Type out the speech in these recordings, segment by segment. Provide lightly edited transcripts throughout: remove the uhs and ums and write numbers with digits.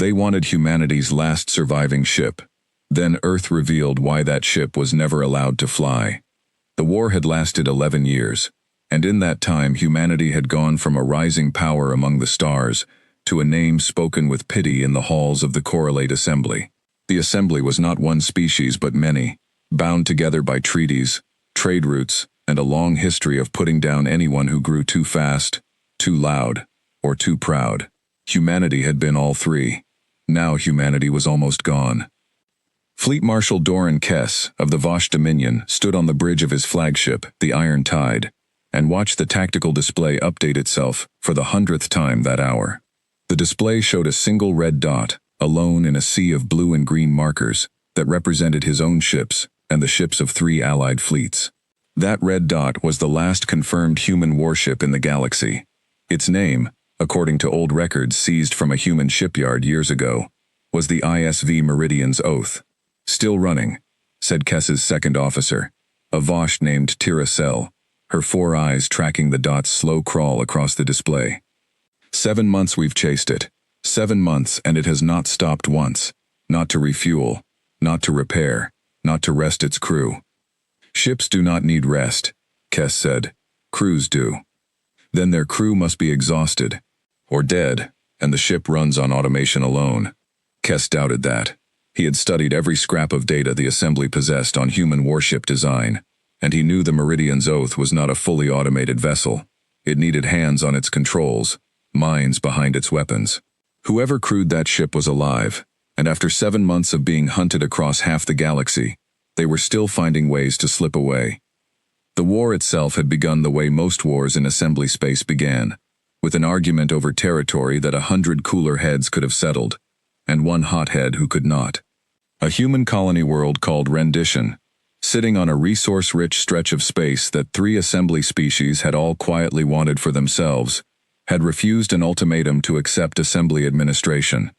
They wanted humanity's last surviving ship. Then Earth revealed why that ship was never allowed to fly. The war had lasted 11 years, and in that time humanity had gone from a rising power among the stars to a name spoken with pity in the halls of the Correlate Assembly. The Assembly was not one species but many, bound together by treaties, trade routes, and a long history of putting down anyone who grew too fast, too loud, or too proud. Humanity had been all three. Now humanity was almost gone. Fleet Marshal Doran Kess of the Vosh Dominion stood on the bridge of his flagship, the Iron Tide, and watched the tactical display update itself for the 100th time that hour. The display showed a single red dot, alone in a sea of blue and green markers, that represented his own ships and the ships of 3 allied fleets. That red dot was the last confirmed human warship in the galaxy. Its name, according to old records seized from a human shipyard years ago, was the ISV Meridian's Oath. "Still running," said Kess's second officer, a Vosh named Tira Sell, her 4 eyes tracking the dot's slow crawl across the display. 7 months we've chased it. 7 months, and it has not stopped once. Not to refuel, not to repair, not to rest its crew. "Ships do not need rest," Kess said. "Crews do. Then their crew must be exhausted, or dead, and the ship runs on automation alone." Kess doubted that. He had studied every scrap of data the Assembly possessed on human warship design, and he knew the Meridian's Oath was not a fully automated vessel. It needed hands on its controls, minds behind its weapons. Whoever crewed that ship was alive, and after 7 months of being hunted across half the galaxy, they were still finding ways to slip away. The war itself had begun the way most wars in Assembly space began, with an argument over territory that 100 cooler heads could have settled, and one hothead who could not. A human colony world called Rendition, sitting on a resource-rich stretch of space that 3 Assembly species had all quietly wanted for themselves, had refused an ultimatum to accept Assembly administration.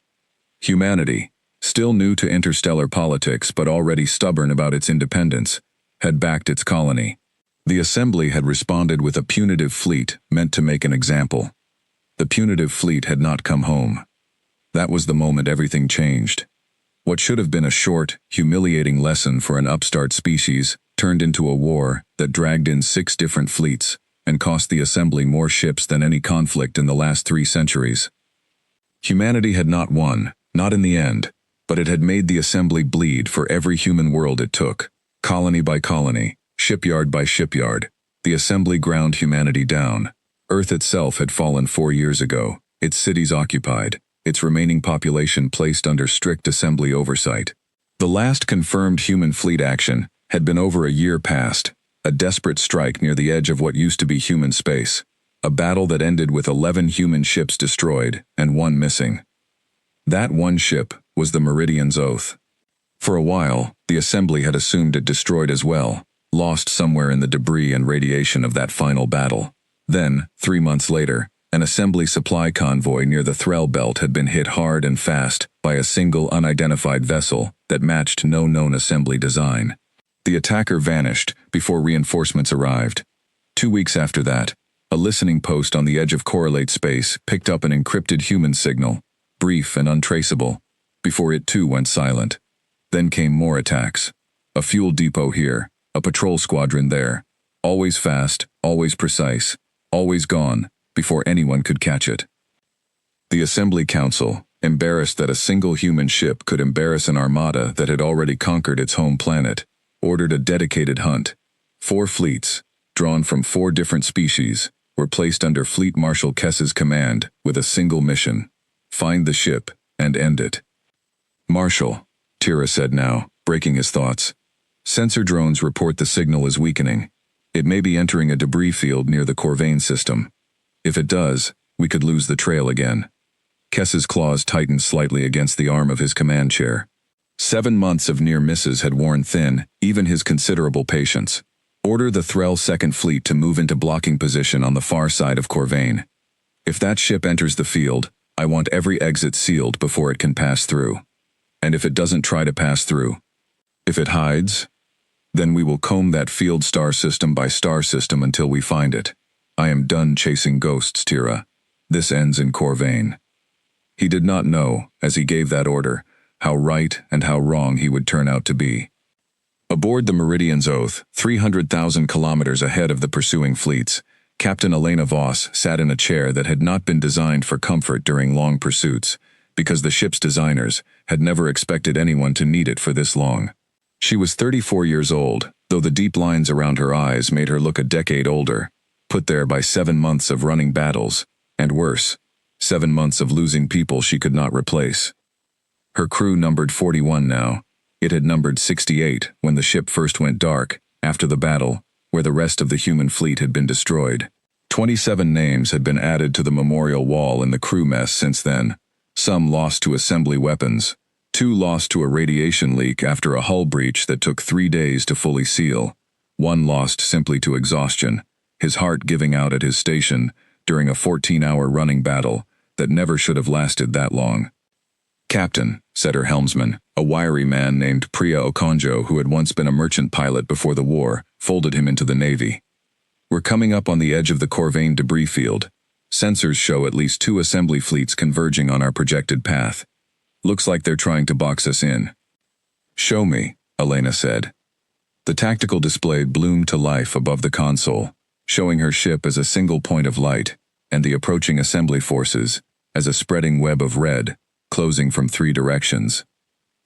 Humanity, still new to interstellar politics but already stubborn about its independence, had backed its colony. The Assembly had responded with a punitive fleet meant to make an example. The punitive fleet had not come home. That was the moment everything changed. What should have been a short, humiliating lesson for an upstart species turned into a war that dragged in 6 different fleets and cost the Assembly more ships than any conflict in the last 3 centuries. Humanity had not won, not in the end, but it had made the Assembly bleed for every human world it took. Colony by colony, shipyard by shipyard, the Assembly ground humanity down. Earth itself had fallen 4 years ago, its cities occupied, its remaining population placed under strict Assembly oversight. The last confirmed human fleet action had been over a year past, a desperate strike near the edge of what used to be human space, a battle that ended with 11 human ships destroyed and 1 missing. That one ship was the Meridian's Oath. For a while, the Assembly had assumed it destroyed as well, lost somewhere in the debris and radiation of that final battle. Then, 3 months later, an Assembly supply convoy near the Threll Belt had been hit hard and fast by a single unidentified vessel that matched no known Assembly design. The attacker vanished before reinforcements arrived. 2 weeks after that, a listening post on the edge of Correlate space picked up an encrypted human signal, brief and untraceable, before it too went silent. Then came more attacks. A fuel depot here, a patrol squadron there, always fast, always precise, always gone, before anyone could catch it. The Assembly Council, embarrassed that a single human ship could embarrass an armada that had already conquered its home planet, ordered a dedicated hunt. 4 fleets, drawn from 4 different species, were placed under Fleet Marshal Kess's command with a single mission: find the ship and end it. "Marshal," Tira said now, breaking his thoughts. "Sensor drones report the signal is weakening. It may be entering a debris field near the Corvain system. If it does, we could lose the trail again." Kess's claws tightened slightly against the arm of his command chair. 7 months of near misses had worn thin even his considerable patience. "Order the Threll Second Fleet to move into blocking position on the far side of Corvain. If that ship enters the field, I want every exit sealed before it can pass through. And if it doesn't try to pass through, if it hides, then we will comb that field star system by star system until we find it. I am done chasing ghosts, Tira. This ends in Corvain." He did not know, as he gave that order, how right and how wrong he would turn out to be. Aboard the Meridian's Oath, 300,000 kilometers ahead of the pursuing fleets, Captain Elena Voss sat in a chair that had not been designed for comfort during long pursuits, because the ship's designers had never expected anyone to need it for this long. She was 34 years old, though the deep lines around her eyes made her look a decade older, put there by 7 months of running battles, and worse, 7 months of losing people she could not replace. Her crew numbered 41 now. It had numbered 68 when the ship first went dark, after the battle, where the rest of the human fleet had been destroyed. 27 names had been added to the memorial wall in the crew mess since then, some lost to assembly weapons, 2 lost to a radiation leak after a hull breach that took 3 days to fully seal, 1 lost simply to exhaustion, his heart giving out at his station during a 14-hour running battle that never should have lasted that long. "Captain," said her helmsman, a wiry man named Priya Okonjo who had once been a merchant pilot before the war, folded him into the Navy. "We're coming up on the edge of the Corvain debris field. Sensors show at least 2 assembly fleets converging on our projected path. Looks like they're trying to box us in." "Show me," Elena said. The tactical display bloomed to life above the console, showing her ship as a single point of light, and the approaching assembly forces as a spreading web of red, closing from 3 directions.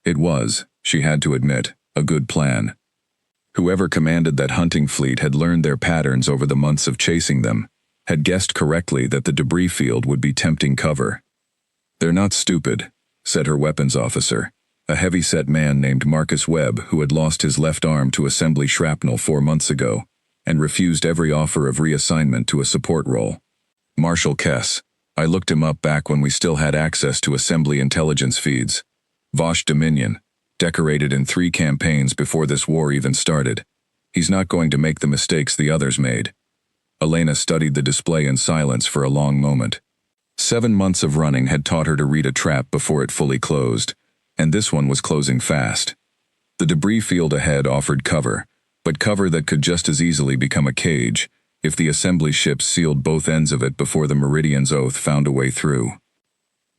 It was, she had to admit, a good plan. Whoever commanded that hunting fleet had learned their patterns over the months of chasing them, had guessed correctly that the debris field would be tempting cover. "They're not stupid," said her weapons officer, a heavy-set man named Marcus Webb who had lost his left arm to assembly shrapnel 4 months ago, and refused every offer of reassignment to a support role. "Marshal Kess. I looked him up back when we still had access to assembly intelligence feeds. Vosh Dominion, decorated in 3 campaigns before this war even started. He's not going to make the mistakes the others made." Elena studied the display in silence for a long moment. 7 months of running had taught her to read a trap before it fully closed, and this one was closing fast. The debris field ahead offered cover, but cover that could just as easily become a cage if the assembly ships sealed both ends of it before the Meridian's Oath found a way through.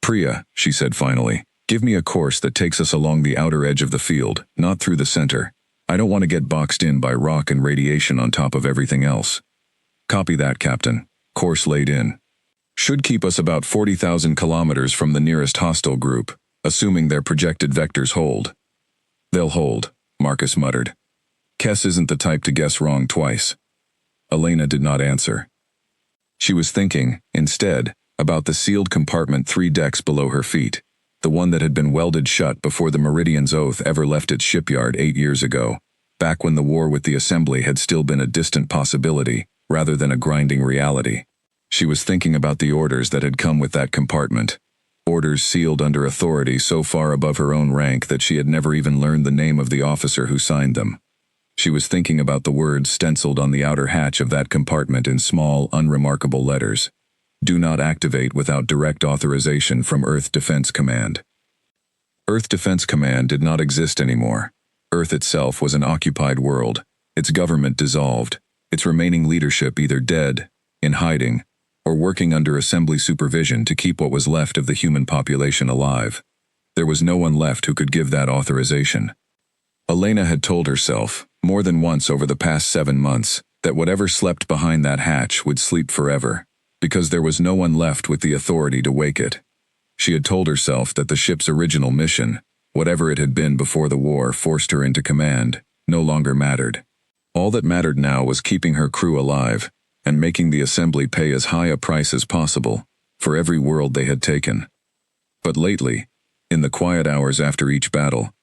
"Priya," she said finally, "give me a course that takes us along the outer edge of the field, not through the center. I don't want to get boxed in by rock and radiation on top of everything else." "Copy that, Captain. Course laid in. Should keep us about 40,000 kilometers from the nearest hostile group, assuming their projected vectors hold." "They'll hold," Marcus muttered. Kess isn't the type to guess wrong twice. Elena did not answer. She was thinking, instead, about the sealed compartment 3 decks below her feet, the one that had been welded shut before the Meridian's Oath ever left its shipyard 8 years ago, back when the war with the assembly had still been a distant possibility, rather than a grinding reality. She was thinking about the orders that had come with that compartment, orders sealed under authority so far above her own rank that she had never even learned the name of the officer who signed them. She was thinking about the words stenciled on the outer hatch of that compartment in small, unremarkable letters. "Do not activate without direct authorization from Earth Defense Command." Earth Defense Command did not exist anymore. Earth itself was an occupied world, its government dissolved, its remaining leadership either dead, in hiding, or working under assembly supervision to keep what was left of the human population alive. There was no one left who could give that authorization. Elena had told herself, more than once over the past 7 months, that whatever slept behind that hatch would sleep forever, because there was no one left with the authority to wake it. She had told herself that the ship's original mission, whatever it had been before the war forced her into command, no longer mattered. All that mattered now was keeping her crew alive, and making the assembly pay as high a price as possible, for every world they had taken. But lately, in the quiet hours after each battle,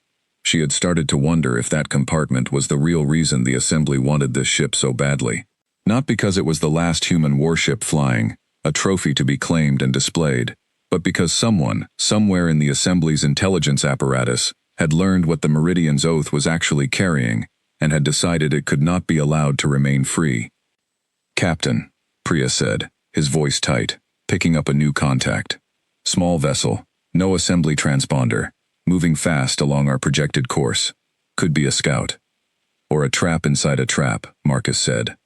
she had started to wonder if that compartment was the real reason the assembly wanted this ship so badly. Not because it was the last human warship flying, a trophy to be claimed and displayed, but because someone, somewhere in the assembly's intelligence apparatus, had learned what the Meridian's Oath was actually carrying, and had decided it could not be allowed to remain free. "Captain," Priya said, his voice tight, picking up a new contact. "Small vessel, no assembly transponder, moving fast along our projected course. Could be a scout. Or a trap inside a trap," Marcus said.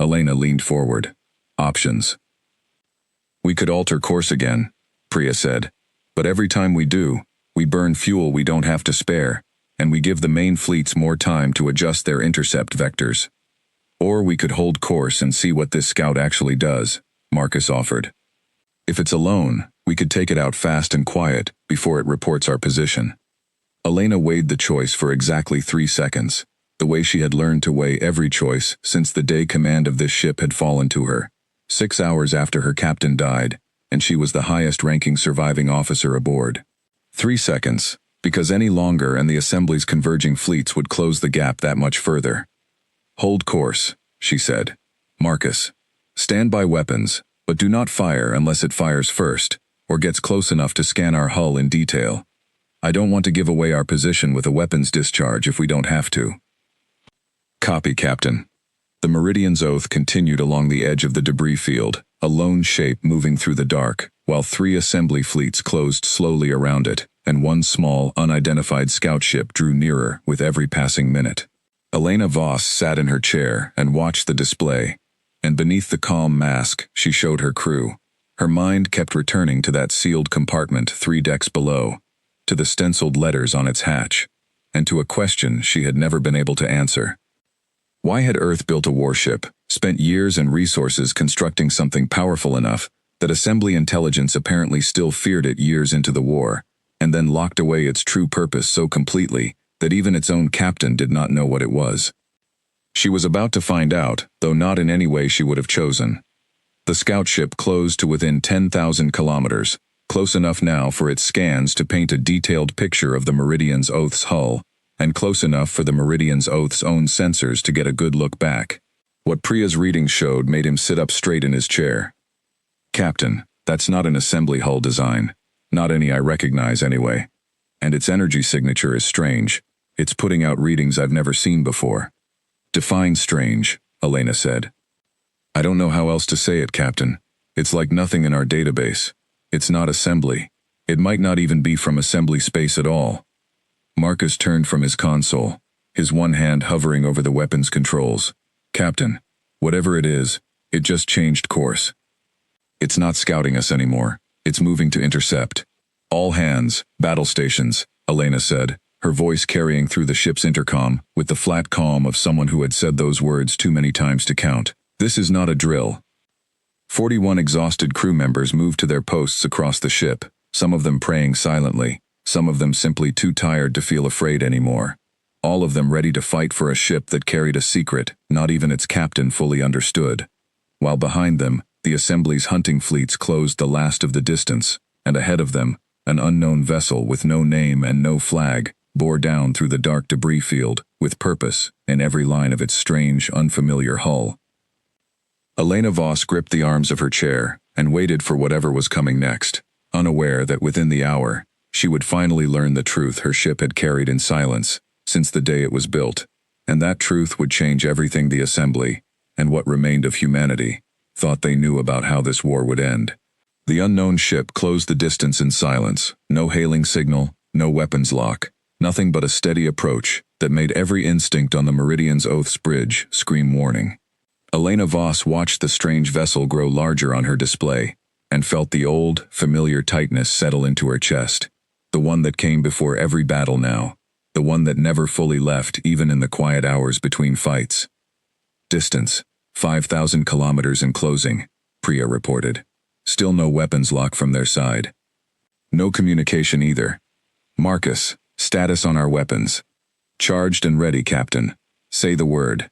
Elena leaned forward. "Options." "We could alter course again," Priya said. But every time we do, we burn fuel we don't have to spare, and we give the main fleets more time to adjust their intercept vectors. Or we could hold course and see what this scout actually does, Marcus offered. If it's alone, we could take it out fast and quiet before it reports our position. Elena weighed the choice for exactly 3 seconds, the way she had learned to weigh every choice since the day command of this ship had fallen to her, 6 hours after her captain died, and she was the highest-ranking surviving officer aboard. 3 seconds, because any longer and the Assembly's converging fleets would close the gap that much further. Hold course, she said. Marcus, stand by weapons, but do not fire unless it fires first, or gets close enough to scan our hull in detail. I don't want to give away our position with a weapons discharge if we don't have to. Copy, Captain. The Meridian's oath continued along the edge of the debris field, a lone shape moving through the dark, while 3 assembly fleets closed slowly around it, and 1 small, unidentified scout ship drew nearer with every passing minute. Elena Voss sat in her chair and watched the display, and beneath the calm mask she showed her crew. Her mind kept returning to that sealed compartment 3 decks below, to the stenciled letters on its hatch, and to a question she had never been able to answer. Why had Earth built a warship, spent years and resources constructing something powerful enough that Assembly intelligence apparently still feared it years into the war, and then locked away its true purpose so completely that even its own captain did not know what it was? She was about to find out, though not in any way she would have chosen. The scout ship closed to within 10,000 kilometers, close enough now for its scans to paint a detailed picture of the Meridian's Oath's hull, and close enough for the Meridian's Oath's own sensors to get a good look back. What Priya's reading showed made him sit up straight in his chair. Captain, that's not an assembly hull design. Not any I recognize anyway. And its energy signature is strange. It's putting out readings I've never seen before. Define strange, Elena said. I don't know how else to say it, Captain. It's like nothing in our database. It's not assembly. It might not even be from assembly space at all. Marcus turned from his console, his one hand hovering over the weapons controls. Captain, whatever it is, it just changed course. It's not scouting us anymore. It's moving to intercept. All hands, battle stations, Elena said, her voice carrying through the ship's intercom with the flat calm of someone who had said those words too many times to count. This is not a drill. 41 exhausted crew members moved to their posts across the ship, some of them praying silently, some of them simply too tired to feel afraid anymore. All of them ready to fight for a ship that carried a secret not even its captain fully understood. While behind them, the Assembly's hunting fleets closed the last of the distance, and ahead of them, an unknown vessel with no name and no flag bore down through the dark debris field, with purpose in every line of its strange, unfamiliar hull. Elena Voss gripped the arms of her chair and waited for whatever was coming next, unaware that within the hour, she would finally learn the truth her ship had carried in silence since the day it was built, and that truth would change everything the Assembly, and what remained of humanity, thought they knew about how this war would end. The unknown ship closed the distance in silence, no hailing signal, no weapons lock, nothing but a steady approach that made every instinct on the Meridian's Oath's bridge scream warning. Elena Voss watched the strange vessel grow larger on her display, and felt the old, familiar tightness settle into her chest. The one that came before every battle now, the one that never fully left even in the quiet hours between fights. Distance, 5,000 kilometers in closing, Priya reported. Still no weapons lock from their side. No communication either. Marcus, status on our weapons. Charged and ready, Captain. Say the word.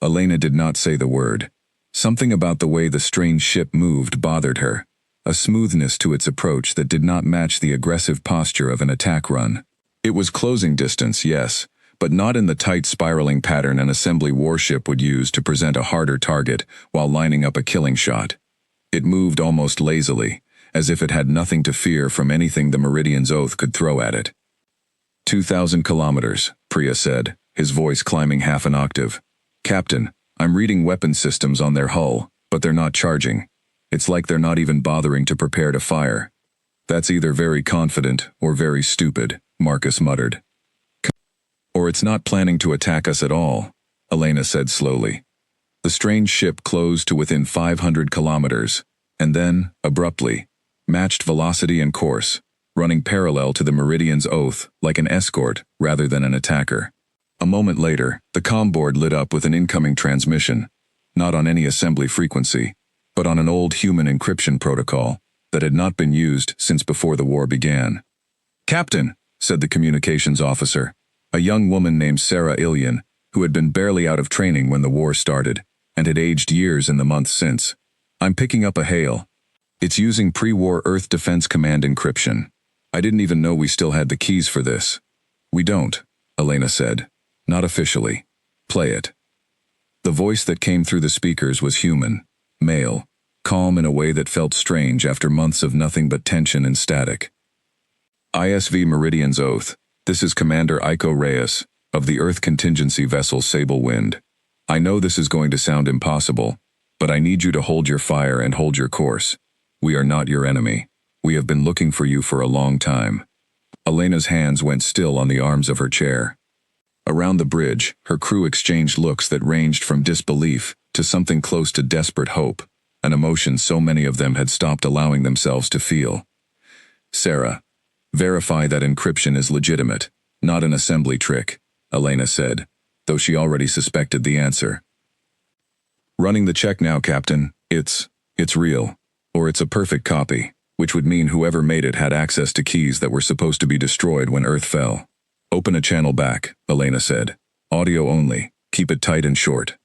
Elena did not say the word. Something about the way the strange ship moved bothered her. A smoothness to its approach that did not match the aggressive posture of an attack run. It was closing distance, yes, but not in the tight spiraling pattern an assembly warship would use to present a harder target while lining up a killing shot. It moved almost lazily, as if it had nothing to fear from anything the Meridian's Oath could throw at it. 2,000 kilometers, Priya said, his voice climbing half an octave. Captain, I'm reading weapon systems on their hull, but they're not charging. It's like they're not even bothering to prepare to fire. That's either very confident or very stupid, Marcus muttered. Or it's not planning to attack us at all, Elena said slowly. The strange ship closed to within 500 kilometers, and then, abruptly, matched velocity and course, running parallel to the Meridian's oath, like an escort rather than an attacker. A moment later, the comm board lit up with an incoming transmission, not on any assembly frequency, but on an old human encryption protocol that had not been used since before the war began. "Captain," said the communications officer, a young woman named Sarah Ilian, who had been barely out of training when the war started, and had aged years in the months since. "I'm picking up a hail. It's using pre-war Earth Defense Command encryption. I didn't even know we still had the keys for this." "We don't," Elena said. "Not officially. Play it." The voice that came through the speakers was human, male, calm in a way that felt strange after months of nothing but tension and static. "ISV Meridian's Oath. This is Commander Iko Reyes, of the Earth contingency vessel Sable Wind. I know this is going to sound impossible, but I need you to hold your fire and hold your course. We are not your enemy. We have been looking for you for a long time." Elena's hands went still on the arms of her chair. Around the bridge, her crew exchanged looks that ranged from disbelief to something close to desperate hope, an emotion so many of them had stopped allowing themselves to feel. "Sarah, verify that encryption is legitimate, not an assembly trick," Elena said, though she already suspected the answer. "Running the check now, Captain. It's real. Or it's a perfect copy, which would mean whoever made it had access to keys that were supposed to be destroyed when Earth fell." "Open a channel back," Elena said. "Audio only. Keep it tight and short."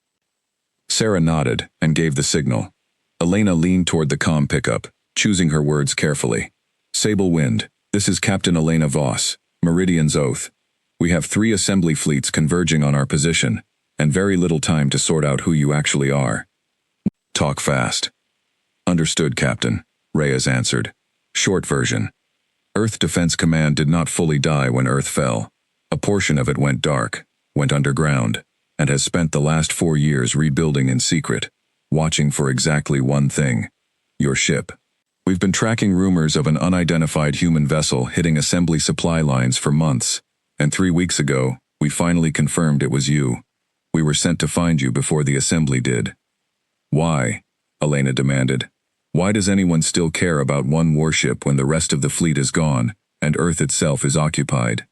Sarah nodded and gave the signal. Elena leaned toward the comm pickup, choosing her words carefully. "Sable Wind, this is Captain Elena Voss, Meridian's Oath. We have 3 assembly fleets converging on our position, and very little time to sort out who you actually are. Talk fast." "Understood, Captain," Reyes answered. Short version. Earth Defense Command did not fully die when Earth fell. A portion of it went dark, went underground, and has spent the last 4 years rebuilding in secret, watching for exactly one thing: your ship. We've been tracking rumors of an unidentified human vessel hitting assembly supply lines for months, and 3 weeks ago, we finally confirmed it was you. We were sent to find you before the assembly did." "Why?" Elena demanded. "Why does anyone still care about one warship when the rest of the fleet is gone, and Earth itself is occupied?"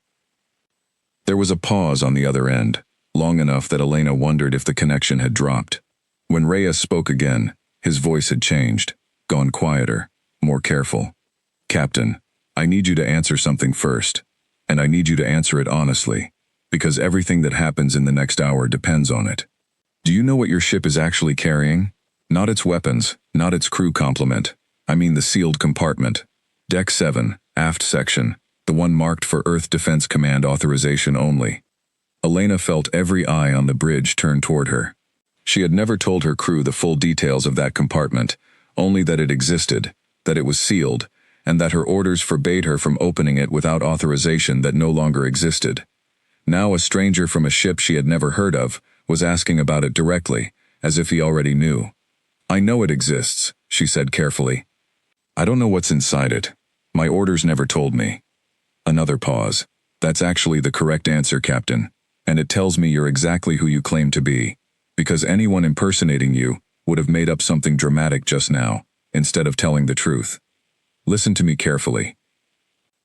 There was a pause on the other end, long enough that Elena wondered if the connection had dropped. When Reyes spoke again, his voice had changed, gone quieter, more careful. "Captain, I need you to answer something first, and I need you to answer it honestly, because everything that happens in the next hour depends on it. Do you know what your ship is actually carrying? Not its weapons, not its crew complement. I mean the sealed compartment. Deck 7, aft section, the one marked for Earth Defense Command authorization only." Elena felt every eye on the bridge turn toward her. She had never told her crew the full details of that compartment, only that it existed, that it was sealed, and that her orders forbade her from opening it without authorization that no longer existed. Now a stranger from a ship she had never heard of was asking about it directly, as if he already knew. "I know it exists," she said carefully. "I don't know what's inside it. My orders never told me." Another pause. "That's actually the correct answer, Captain, and it tells me you're exactly who you claim to be, because anyone impersonating you would have made up something dramatic just now, instead of telling the truth. Listen to me carefully.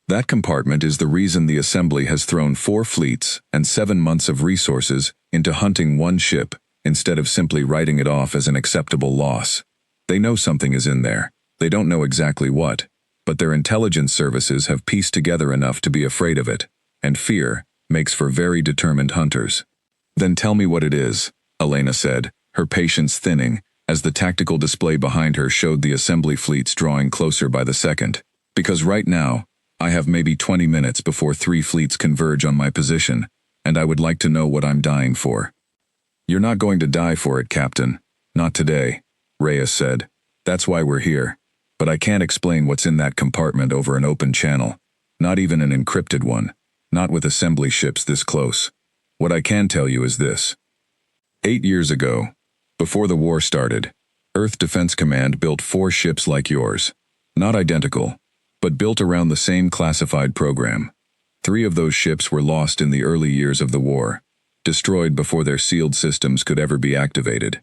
That compartment is the reason the Assembly has thrown 4 fleets and 7 months of resources into hunting one ship instead of simply writing it off as an acceptable loss. They know something is in there. They don't know exactly what, but their intelligence services have pieced together enough to be afraid of it, and fear makes for very determined hunters." "Then tell me what it is," Elena said, her patience thinning, as the tactical display behind her showed the assembly fleets drawing closer by the second. "Because right now, I have maybe 20 minutes before 3 fleets converge on my position, and I would like to know what I'm dying for." "You're not going to die for it, Captain. Not today," Reyes said. "That's why we're here. But I can't explain what's in that compartment over an open channel. Not even an encrypted one. Not with assembly ships this close. What I can tell you is this. 8 years ago, before the war started, Earth Defense Command built 4 ships like yours. Not identical, but built around the same classified program. 3 of those ships were lost in the early years of the war, destroyed before their sealed systems could ever be activated.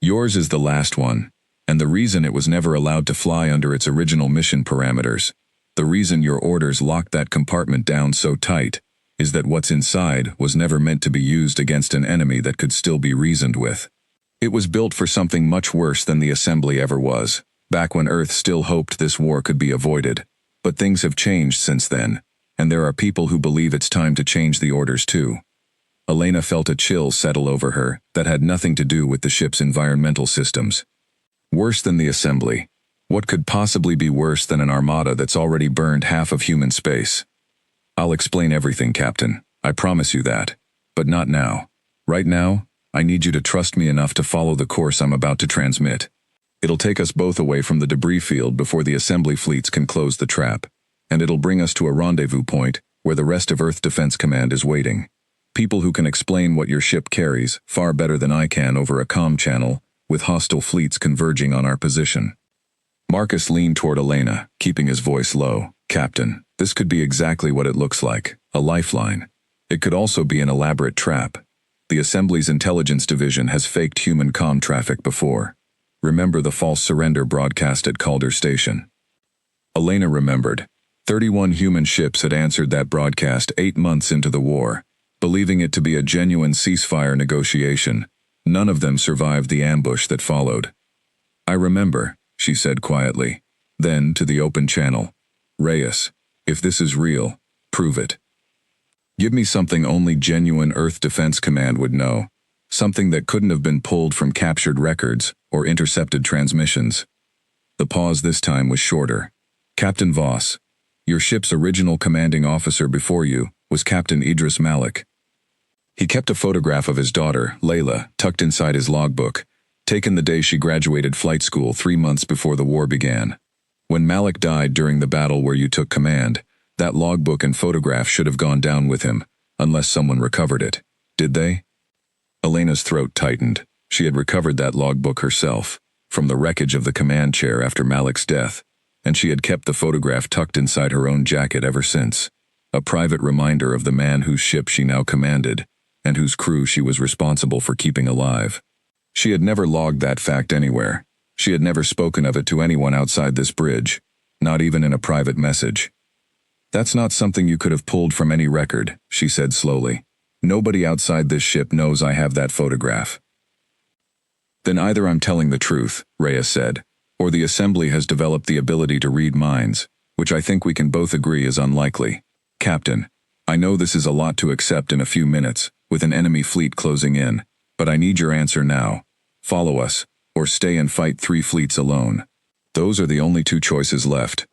Yours is the last one, and the reason it was never allowed to fly under its original mission parameters. The reason your orders locked that compartment down so tight is that what's inside was never meant to be used against an enemy that could still be reasoned with. It was built for something much worse than the assembly ever was, back when Earth still hoped this war could be avoided. But things have changed since then, and there are people who believe it's time to change the orders too. Elena felt a chill settle over her that had nothing to do with the ship's environmental systems. Worse than the assembly. What could possibly be worse than an armada that's already burned half of human space? I'll explain everything, Captain. I promise you that. But not now. Right now, I need you to trust me enough to follow the course I'm about to transmit. It'll take us both away from the debris field before the assembly fleets can close the trap, and it'll bring us to a rendezvous point where the rest of Earth Defense Command is waiting. People who can explain what your ship carries far better than I can over a comm channel, with hostile fleets converging on our position. Marcus leaned toward Elena, keeping his voice low. Captain, this could be exactly what it looks like, a lifeline. It could also be an elaborate trap. The Assembly's intelligence division has faked human comm traffic before. Remember the false surrender broadcast at Calder Station? Elena remembered. 31 human ships had answered that broadcast 8 months into the war, believing it to be a genuine ceasefire negotiation. None of them survived the ambush that followed. I remember, she said quietly. Then, to the open channel. Reyes, if this is real, prove it. Give me something only genuine Earth Defense Command would know. Something that couldn't have been pulled from captured records or intercepted transmissions. The pause this time was shorter. Captain Voss, your ship's original commanding officer before you was Captain Idris Malik. He kept a photograph of his daughter, Layla, tucked inside his logbook, taken the day she graduated flight school 3 months before the war began. When Malik died during the battle where you took command, that logbook and photograph should have gone down with him, unless someone recovered it. Did they? Elena's throat tightened. She had recovered that logbook herself, from the wreckage of the command chair after Malik's death, and she had kept the photograph tucked inside her own jacket ever since. A private reminder of the man whose ship she now commanded, and whose crew she was responsible for keeping alive. She had never logged that fact anywhere. She had never spoken of it to anyone outside this bridge, not even in a private message. That's not something you could have pulled from any record, she said slowly. Nobody outside this ship knows I have that photograph. Then either I'm telling the truth, Reyes said, or the Assembly has developed the ability to read minds, which I think we can both agree is unlikely. Captain, I know this is a lot to accept in a few minutes, with an enemy fleet closing in, but I need your answer now. Follow us, or stay and fight 3 fleets alone. Those are the only 2 choices left.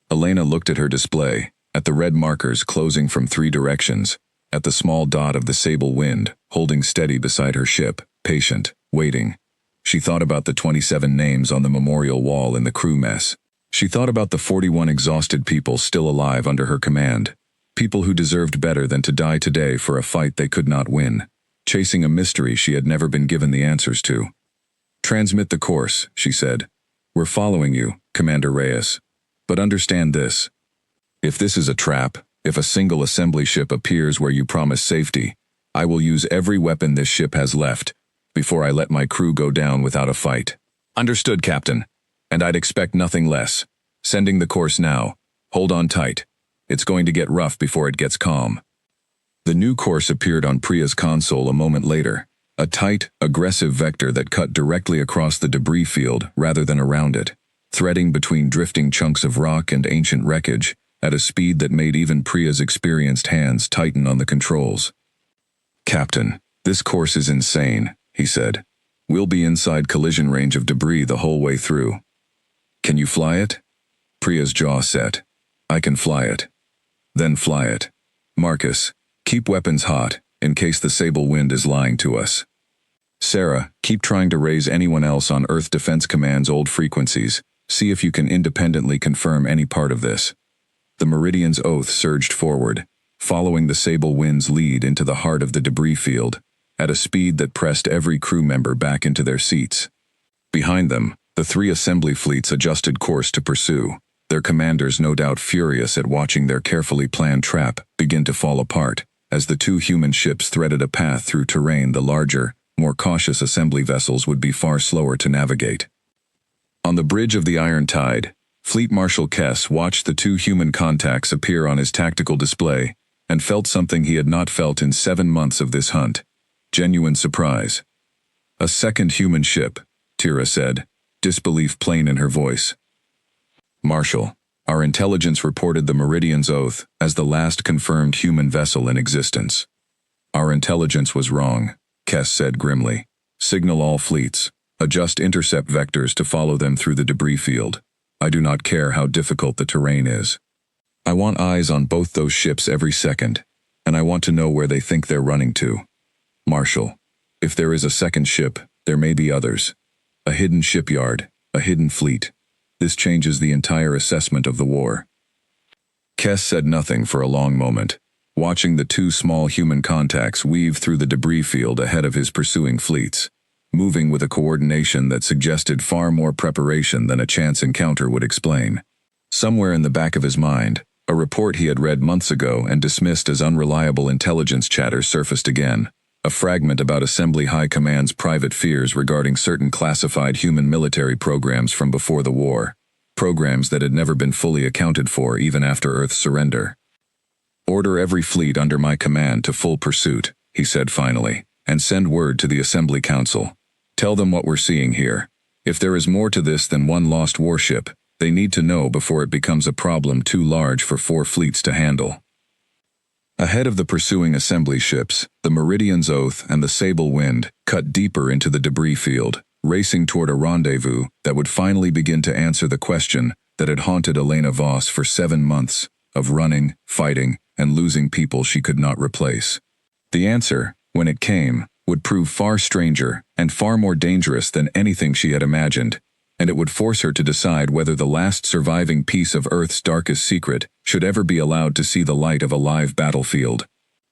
Elena looked at her display, at the red markers closing from 3 directions, at the small dot of the sable wind, holding steady beside her ship, patient, waiting. She thought about the 27 names on the memorial wall in the crew mess. She thought about the 41 exhausted people still alive under her command. People who deserved better than to die today for a fight they could not win, chasing a mystery she had never been given the answers to. Transmit the course, she said. We're following you, Commander Reyes. But understand this. If this is a trap, if a single assembly ship appears where you promise safety, I will use every weapon this ship has left, before I let my crew go down without a fight. Understood, Captain. And I'd expect nothing less. Sending the course now. Hold on tight. It's going to get rough before it gets calm. The new course appeared on Priya's console a moment later, a tight, aggressive vector that cut directly across the debris field rather than around it, threading between drifting chunks of rock and ancient wreckage at a speed that made even Priya's experienced hands tighten on the controls. Captain, this course is insane, he said. We'll be inside collision range of debris the whole way through. Can you fly it? Priya's jaw set. I can fly it. Then fly it. Marcus, keep weapons hot, in case the sable wind is lying to us. Sarah, keep trying to raise anyone else on Earth Defense Command's old frequencies. See if you can independently confirm any part of this. The Meridian's oath surged forward, following the sable wind's lead into the heart of the debris field, at a speed that pressed every crew member back into their seats. Behind them, the 3 assembly fleets adjusted course to pursue, their commanders no doubt furious at watching their carefully planned trap begin to fall apart, as the 2 human ships threaded a path through terrain the larger, more cautious assembly vessels would be far slower to navigate. On the bridge of the Iron Tide, Fleet Marshal Kess watched the two human contacts appear on his tactical display and felt something he had not felt in 7 months of this hunt. Genuine surprise. "A second human ship," Tira said, disbelief plain in her voice. "Marshal, our intelligence reported the Meridian's Oath as the last confirmed human vessel in existence." "Our intelligence was wrong," Kess said grimly. "Signal all fleets. Adjust intercept vectors to follow them through the debris field. I do not care how difficult the terrain is. I want eyes on both those ships every second, and I want to know where they think they're running to. Marshal, if there is a second ship, there may be others. A hidden shipyard, a hidden fleet. This changes the entire assessment of the war." Kess said nothing for a long moment, watching the two small human contacts weave through the debris field ahead of his pursuing fleets, moving with a coordination that suggested far more preparation than a chance encounter would explain. Somewhere in the back of his mind, a report he had read months ago and dismissed as unreliable intelligence chatter surfaced again, a fragment about Assembly High Command's private fears regarding certain classified human military programs from before the war, programs that had never been fully accounted for even after Earth's surrender. "Order every fleet under my command to full pursuit," he said finally, "and send word to the Assembly Council. Tell them what we're seeing here. If there is more to this than one lost warship, they need to know before it becomes a problem too large for 4 fleets to handle." Ahead of the pursuing assembly ships, the Meridian's Oath and the Sable Wind cut deeper into the debris field, racing toward a rendezvous that would finally begin to answer the question that had haunted Elena Voss for 7 months, of running, fighting, and losing people she could not replace. The answer, when it came, would prove far stranger and far more dangerous than anything she had imagined, and it would force her to decide whether the last surviving piece of Earth's darkest secret should ever be allowed to see the light of a live battlefield.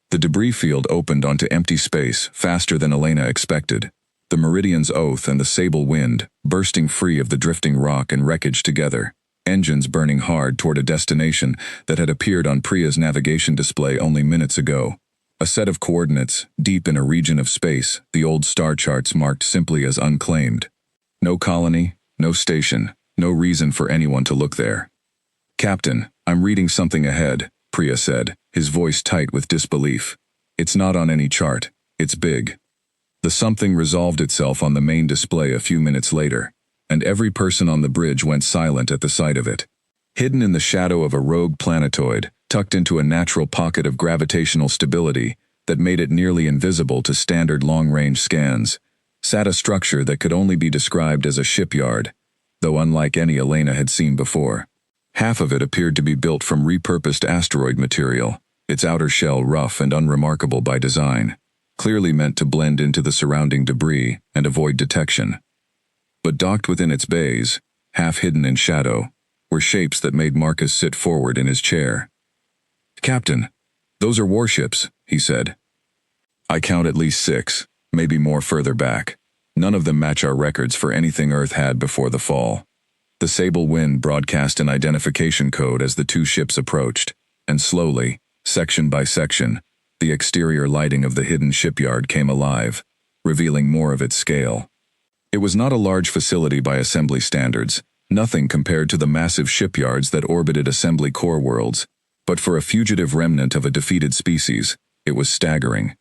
The debris field opened onto empty space faster than Elena expected, the Meridian's Oath and the Sable Wind bursting free of the drifting rock and wreckage together, engines burning hard toward a destination that had appeared on Priya's navigation display only minutes ago. A set of coordinates, deep in a region of space the old star charts marked simply as unclaimed. No colony, no station, no reason for anyone to look there. "Captain, I'm reading something ahead," Priya said, his voice tight with disbelief. "It's not on any chart. It's big." The something resolved itself on the main display a few minutes later, and every person on the bridge went silent at the sight of it. Hidden in the shadow of a rogue planetoid, tucked into a natural pocket of gravitational stability that made it nearly invisible to standard long-range scans, sat a structure that could only be described as a shipyard, though unlike any Elena had seen before. Half of it appeared to be built from repurposed asteroid material, its outer shell rough and unremarkable by design, clearly meant to blend into the surrounding debris and avoid detection. But docked within its bays, half hidden in shadow, were shapes that made Marcus sit forward in his chair. "Captain, those are warships," he said. "I count at least 6, maybe more further back. None of them match our records for anything Earth had before the fall." The Sable Wind broadcast an identification code as the two ships approached, and slowly, section by section, the exterior lighting of the hidden shipyard came alive, revealing more of its scale. It was not a large facility by assembly standards, nothing compared to the massive shipyards that orbited assembly core worlds, but for a fugitive remnant of a defeated species, it was staggering.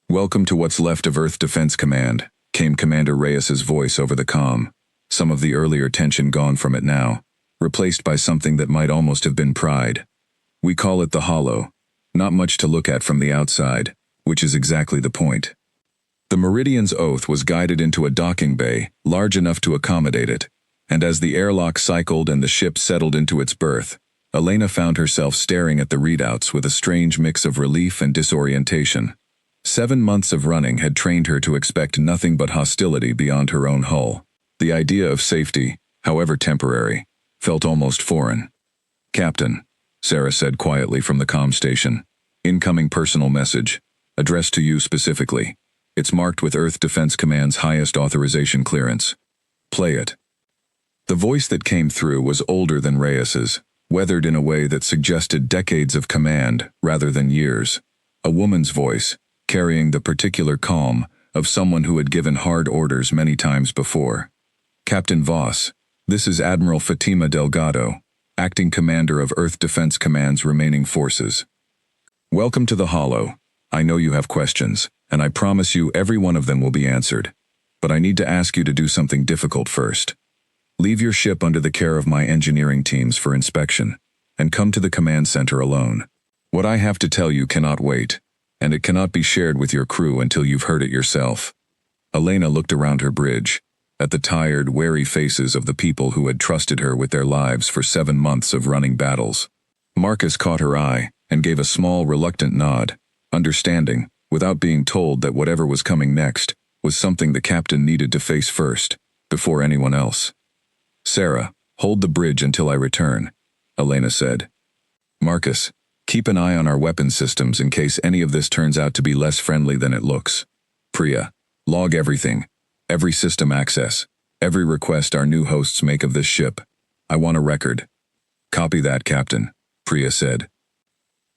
"Welcome to what's left of Earth Defense Command," came Commander Reyes's voice over the comm, some of the earlier tension gone from it now, replaced by something that might almost have been pride. "We call it the Hollow. Not much to look at from the outside, which is exactly the point." The Meridian's Oath was guided into a docking bay, large enough to accommodate it, and as the airlock cycled and the ship settled into its berth, Elena found herself staring at the readouts with a strange mix of relief and disorientation. 7 months of running had trained her to expect nothing but hostility beyond her own hull. The idea of safety, however temporary, felt almost foreign. "Captain," Sarah said quietly from the comm station, "incoming personal message, addressed to you specifically. It's marked with Earth Defense Command's highest authorization clearance. Play it." The voice that came through was older than Reyes's, weathered in a way that suggested decades of command rather than years. A woman's voice, carrying the particular calm of someone who had given hard orders many times before. "Captain Voss, This is Admiral Fatima Delgado, Acting Commander of Earth Defense Command's remaining forces. Welcome to the Hollow. I know you have questions, and I promise you every one of them will be answered. But I need to ask you to do something difficult first. Leave your ship under the care of my engineering teams for inspection, and come to the command center alone. What I have to tell you cannot wait, and it cannot be shared with your crew until you've heard it yourself. Elena looked around her bridge, at the tired, wary faces of the people who had trusted her with their lives for 7 months of running battles. Marcus caught her eye and gave a small, reluctant nod, understanding, without being told, that whatever was coming next was something the captain needed to face first, before anyone else. "Sarah, hold the bridge until I return," Elena said. "Marcus, keep an eye on our weapon systems in case any of this turns out to be less friendly than it looks. Priya, log everything. Every system access, every request our new hosts make of this ship. I want a record." "Copy that, Captain," Priya said.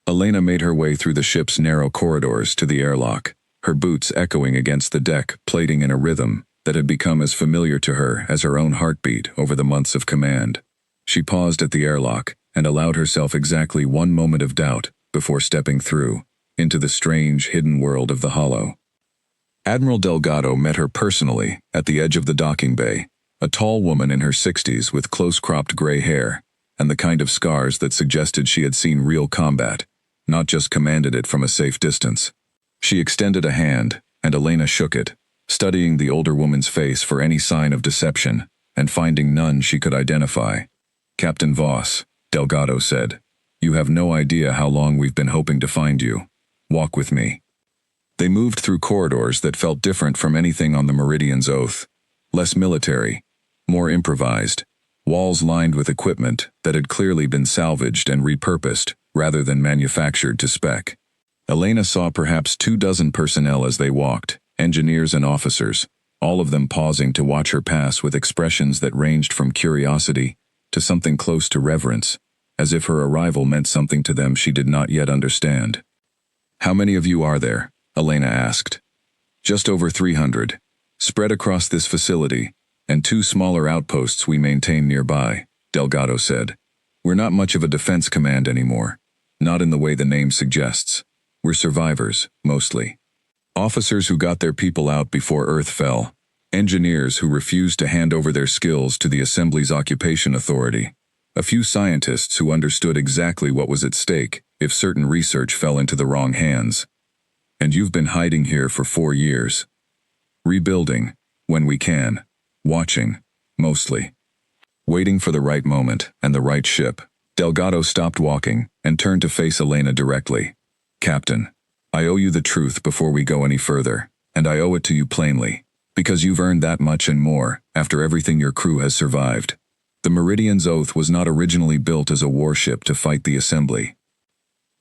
Elena made her way through the ship's narrow corridors to the airlock, her boots echoing against the deck, plating in a rhythm that had become as familiar to her as her own heartbeat over the months of command. She paused at the airlock and allowed herself exactly one moment of doubt before stepping through, into the strange, hidden world of the Hollow. Admiral Delgado met her personally at the edge of the docking bay, a tall woman in her 60s with close-cropped gray hair, and the kind of scars that suggested she had seen real combat, not just commanded it from a safe distance. She extended a hand, and Elena shook it, studying the older woman's face for any sign of deception, and finding none she could identify. "Captain Voss," Delgado said, "you have no idea how long we've been hoping to find you. Walk with me." They moved through corridors that felt different from anything on the Meridian's Oath. Less military, more improvised, walls lined with equipment that had clearly been salvaged and repurposed rather than manufactured to spec. Elena saw perhaps 24 personnel as they walked, engineers and officers, all of them pausing to watch her pass with expressions that ranged from curiosity to something close to reverence, as if her arrival meant something to them she did not yet understand. "How many of you are there?" Elena asked. "Just over 300, spread across this facility, and 2 smaller outposts we maintain nearby," Delgado said. "We're not much of a defense command anymore, not in the way the name suggests. We're survivors, mostly. Officers who got their people out before Earth fell, engineers who refused to hand over their skills to the Assembly's occupation authority, a few scientists who understood exactly what was at stake if certain research fell into the wrong hands. And you've been hiding here for 4 years. Rebuilding, when we can. Watching, mostly. Waiting for the right moment and the right ship." Delgado stopped walking and turned to face Elena directly. "Captain, I owe you the truth before we go any further, and I owe it to you plainly, because you've earned that much and more after everything your crew has survived. The Meridian's Oath was not originally built as a warship to fight the Assembly."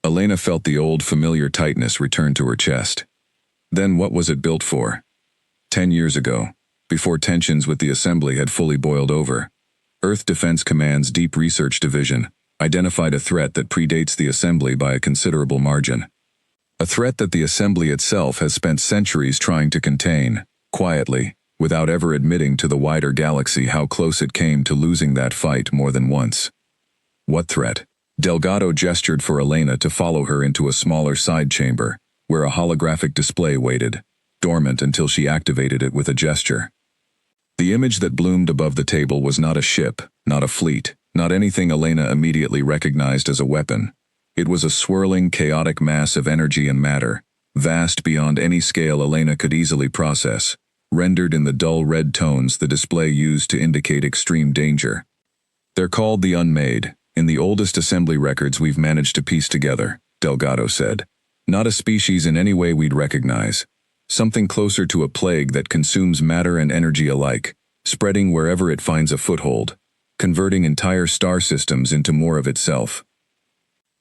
Elena felt the old familiar tightness return to her chest. Then what was it built for? 10 years ago, before tensions with the Assembly had fully boiled over, Earth Defense Command's Deep Research Division identified a threat that predates the Assembly by a considerable margin. A threat that the Assembly itself has spent centuries trying to contain, quietly, without ever admitting to the wider galaxy how close it came to losing that fight more than once. What threat? Delgado gestured for Elena to follow her into a smaller side chamber, where a holographic display waited, dormant until she activated it with a gesture. The image that bloomed above the table was not a ship, not a fleet, not anything Elena immediately recognized as a weapon. It was a swirling, chaotic mass of energy and matter, vast beyond any scale Elena could easily process, rendered in the dull red tones the display used to indicate extreme danger. "They're called the Unmade, in the oldest Assembly records we've managed to piece together," Delgado said. "Not a species in any way we'd recognize. Something closer to a plague that consumes matter and energy alike, spreading wherever it finds a foothold, converting entire star systems into more of itself.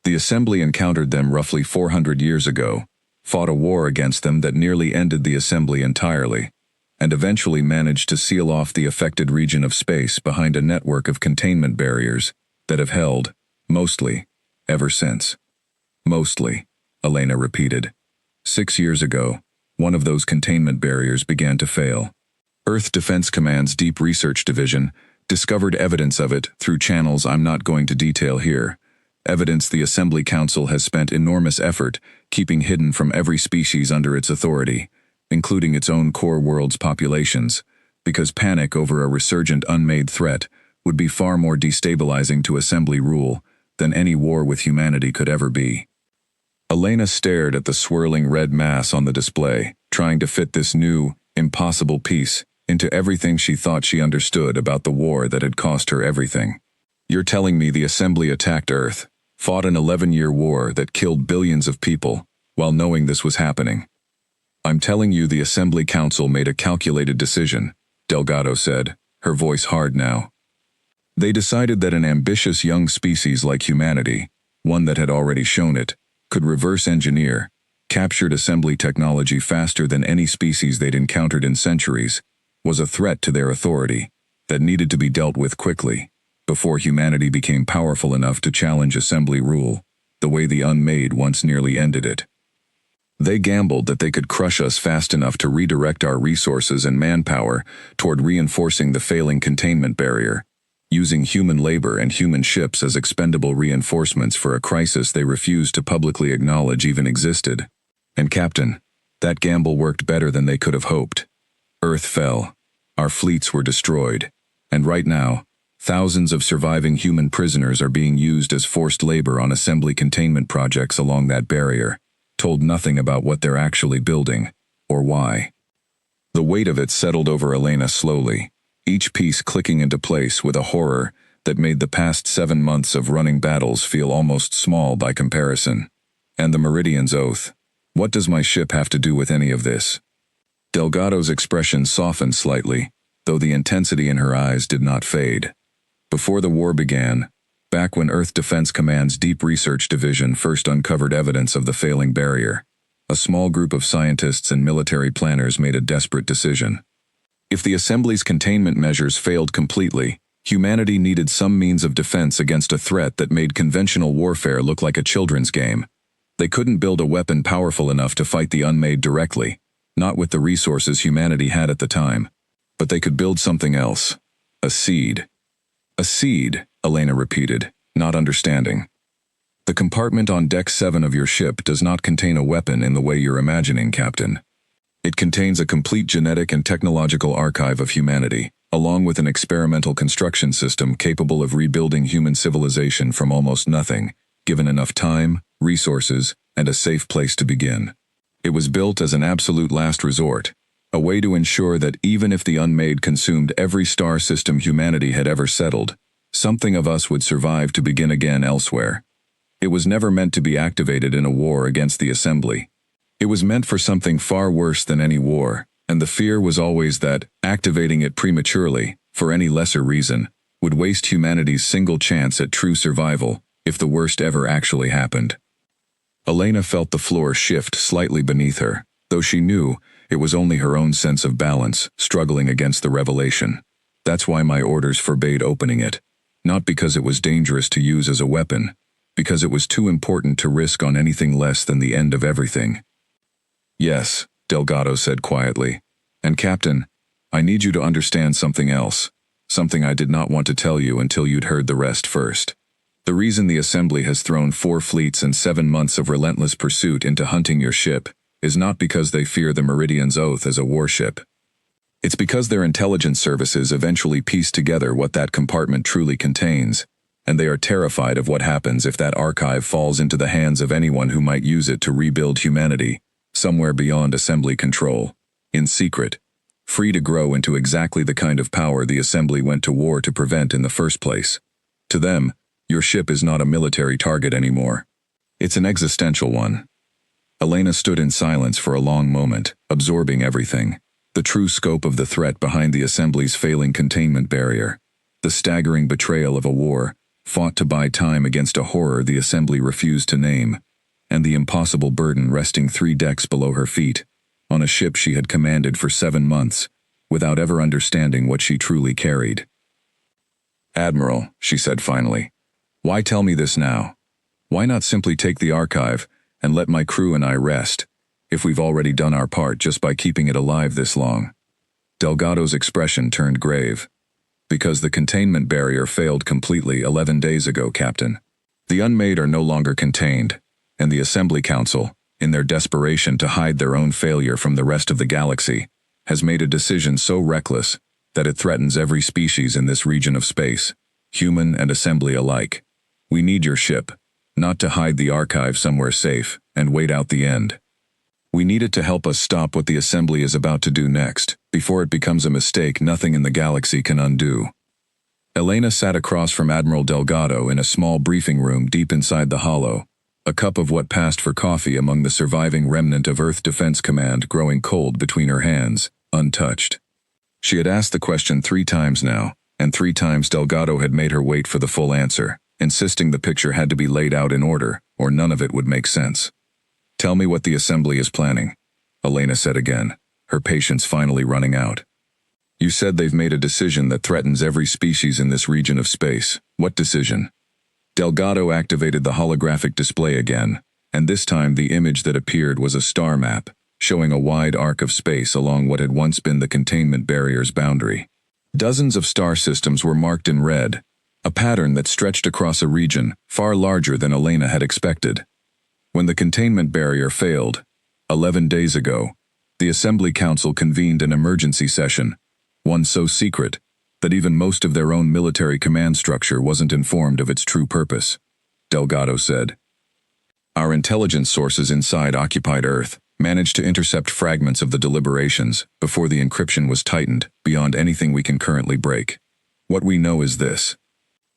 The Assembly encountered them roughly 400 years ago, fought a war against them that nearly ended the Assembly entirely, and eventually managed to seal off the affected region of space behind a network of containment barriers that have held, mostly, ever since." "Mostly," Elena repeated. 6 years ago, one of those containment barriers began to fail. Earth Defense Command's Deep Research Division discovered evidence of it through channels I'm not going to detail here. Evidence the Assembly Council has spent enormous effort keeping hidden from every species under its authority, including its own core world's populations, because panic over a resurgent unmade threat would be far more destabilizing to Assembly rule than any war with humanity could ever be. Elena stared at the swirling red mass on the display, trying to fit this new, impossible piece into everything she thought she understood about the war that had cost her everything. You're telling me the Assembly attacked Earth, fought an 11-year war that killed billions of people, while knowing this was happening? I'm telling you the Assembly Council made a calculated decision, Delgado said, her voice hard now. They decided that an ambitious young species like humanity, one that had already shown it, could reverse engineer, captured Assembly technology faster than any species they'd encountered in centuries, was a threat to their authority that needed to be dealt with quickly, before humanity became powerful enough to challenge Assembly rule, the way the Unmade once nearly ended it. They gambled that they could crush us fast enough to redirect our resources and manpower toward reinforcing the failing containment barrier, using human labor and human ships as expendable reinforcements for a crisis they refused to publicly acknowledge even existed. And Captain, that gamble worked better than they could have hoped. Earth fell, our fleets were destroyed, and right now, thousands of surviving human prisoners are being used as forced labor on Assembly containment projects along that barrier, told nothing about what they're actually building, or why. The weight of it settled over Elena slowly, each piece clicking into place with a horror that made the past 7 months of running battles feel almost small by comparison. And the Meridian's oath. What does my ship have to do with any of this? Delgado's expression softened slightly, though the intensity in her eyes did not fade. Before the war began, back when Earth Defense Command's Deep Research Division first uncovered evidence of the failing barrier, a small group of scientists and military planners made a desperate decision. If the Assembly's containment measures failed completely, humanity needed some means of defense against a threat that made conventional warfare look like a children's game. They couldn't build a weapon powerful enough to fight the Unmade directly, not with the resources humanity had at the time. But they could build something else. A seed. A seed, Elena repeated, not understanding. The compartment on Deck 7 of your ship does not contain a weapon in the way you're imagining, Captain. It contains a complete genetic and technological archive of humanity, along with an experimental construction system capable of rebuilding human civilization from almost nothing, given enough time, resources, and a safe place to begin. It was built as an absolute last resort, a way to ensure that even if the Unmade consumed every star system humanity had ever settled, something of us would survive to begin again elsewhere. It was never meant to be activated in a war against the Assembly. It was meant for something far worse than any war, and the fear was always that, activating it prematurely, for any lesser reason, would waste humanity's single chance at true survival, if the worst ever actually happened. Elena felt the floor shift slightly beneath her, though she knew it was only her own sense of balance struggling against the revelation. That's why my orders forbade opening it, not because it was dangerous to use as a weapon, because it was too important to risk on anything less than the end of everything. Yes, Delgado said quietly. And Captain, I need you to understand something else, something I did not want to tell you until you'd heard the rest first. The reason the Assembly has thrown 4 fleets and 7 months of relentless pursuit into hunting your ship is not because they fear the Meridian's oath as a warship. It's because their intelligence services eventually piece together what that compartment truly contains, and they are terrified of what happens if that archive falls into the hands of anyone who might use it to rebuild humanity, somewhere beyond Assembly control, in secret, free to grow into exactly the kind of power the Assembly went to war to prevent in the first place. To them, your ship is not a military target anymore. It's an existential one. Elena stood in silence for a long moment, absorbing everything. The true scope of the threat behind the Assembly's failing containment barrier. The staggering betrayal of a war, fought to buy time against a horror the Assembly refused to name. And the impossible burden resting 3 decks below her feet, on a ship she had commanded for 7 months, without ever understanding what she truly carried. Admiral, she said finally, why tell me this now? Why not simply take the archive and let my crew and I rest, if we've already done our part just by keeping it alive this long? Delgado's expression turned grave. Because the containment barrier failed completely 11 days ago, Captain. The unmade are no longer contained, and the Assembly Council, in their desperation to hide their own failure from the rest of the galaxy, has made a decision so reckless that it threatens every species in this region of space, human and Assembly alike. We need your ship, not to hide the archive somewhere safe and wait out the end. We need it to help us stop what the Assembly is about to do next, before it becomes a mistake nothing in the galaxy can undo. Elena sat across from Admiral Delgado in a small briefing room deep inside the hollow, a cup of what passed for coffee among the surviving remnant of Earth Defense Command growing cold between her hands, untouched. She had asked the question 3 times now, and 3 times Delgado had made her wait for the full answer, insisting the picture had to be laid out in order, or none of it would make sense. Tell me what the Assembly is planning, Elena said again, her patience finally running out. You said they've made a decision that threatens every species in this region of space. What decision? Delgado activated the holographic display again, and this time the image that appeared was a star map, showing a wide arc of space along what had once been the containment barrier's boundary. Dozens of star systems were marked in red, a pattern that stretched across a region far larger than Elena had expected. When the containment barrier failed, 11 days ago, the Assembly Council convened an emergency session, one so secret that even most of their own military command structure wasn't informed of its true purpose, Delgado said. Our intelligence sources inside occupied Earth managed to intercept fragments of the deliberations before the encryption was tightened beyond anything we can currently break. What we know is this.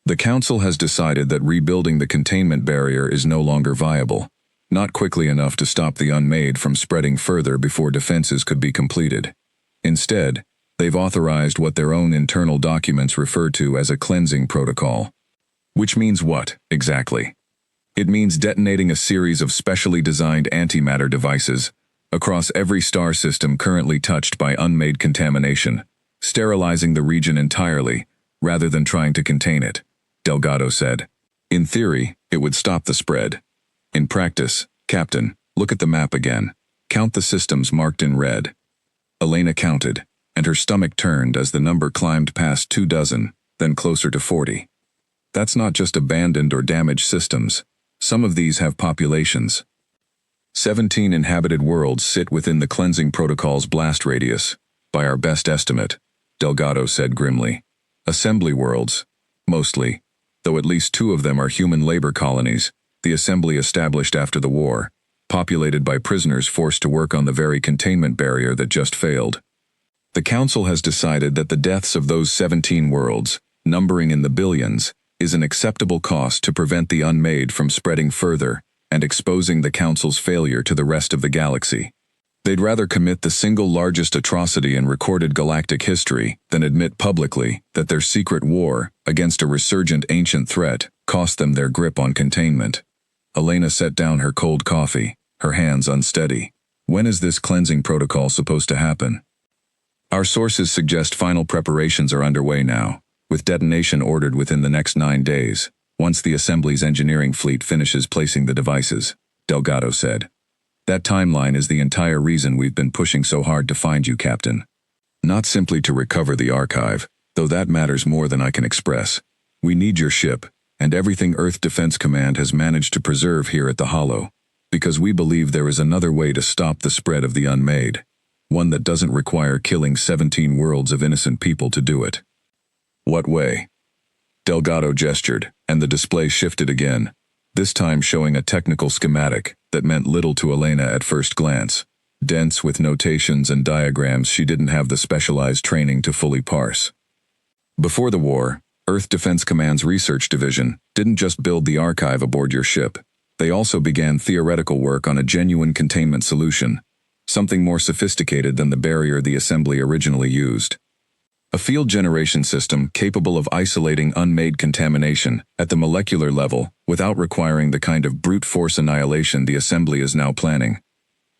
The Council has decided that rebuilding the containment barrier is no longer viable, not quickly enough to stop the unmade from spreading further before defenses could be completed. Instead, they've authorized what their own internal documents refer to as a cleansing protocol. Which means what, exactly? It means detonating a series of specially designed antimatter devices across every star system currently touched by unmade contamination, sterilizing the region entirely, rather than trying to contain it, Delgado said. In theory, it would stop the spread. In practice, Captain, look at the map again. Count the systems marked in red. Elena counted, and her stomach turned as the number climbed past 24, then closer to 40. That's not just abandoned or damaged systems. Some of these have populations. 17 inhabited worlds sit within the cleansing protocol's blast radius, by our best estimate, Delgado said grimly. Assembly worlds, mostly, though at least 2 of them are human labor colonies, the Assembly established after the war, populated by prisoners forced to work on the very containment barrier that just failed. The Council has decided that the deaths of those 17 worlds, numbering in the billions, is an acceptable cost to prevent the unmade from spreading further and exposing the Council's failure to the rest of the galaxy. They'd rather commit the single largest atrocity in recorded galactic history than admit publicly that their secret war against a resurgent ancient threat cost them their grip on containment. Elena set down her cold coffee, her hands unsteady. When is this cleansing protocol supposed to happen? Our sources suggest final preparations are underway now, with detonation ordered within the next 9 days, once the Assembly's engineering fleet finishes placing the devices, Delgado said. That timeline is the entire reason we've been pushing so hard to find you, Captain. Not simply to recover the archive, though that matters more than I can express. We need your ship, and everything Earth Defense Command has managed to preserve here at the Hollow, because we believe there is another way to stop the spread of the unmade, one that doesn't require killing 17 worlds of innocent people to do it. What way? Delgado gestured, and the display shifted again, this time showing a technical schematic that meant little to Elena at first glance, dense with notations and diagrams she didn't have the specialized training to fully parse. Before the war, Earth Defense Command's research division didn't just build the archive aboard your ship, they also began theoretical work on a genuine containment solution, something more sophisticated than the barrier the Assembly originally used. A field generation system capable of isolating unmade contamination at the molecular level without requiring the kind of brute force annihilation the Assembly is now planning.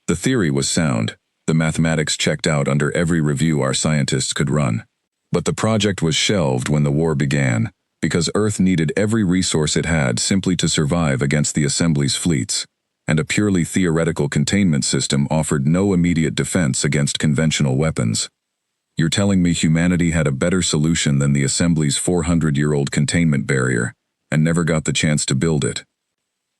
The theory was sound, the mathematics checked out under every review our scientists could run. But the project was shelved when the war began, because Earth needed every resource it had simply to survive against the Assembly's fleets, and a purely theoretical containment system offered no immediate defense against conventional weapons. You're telling me humanity had a better solution than the Assembly's 400-year-old containment barrier, and never got the chance to build it?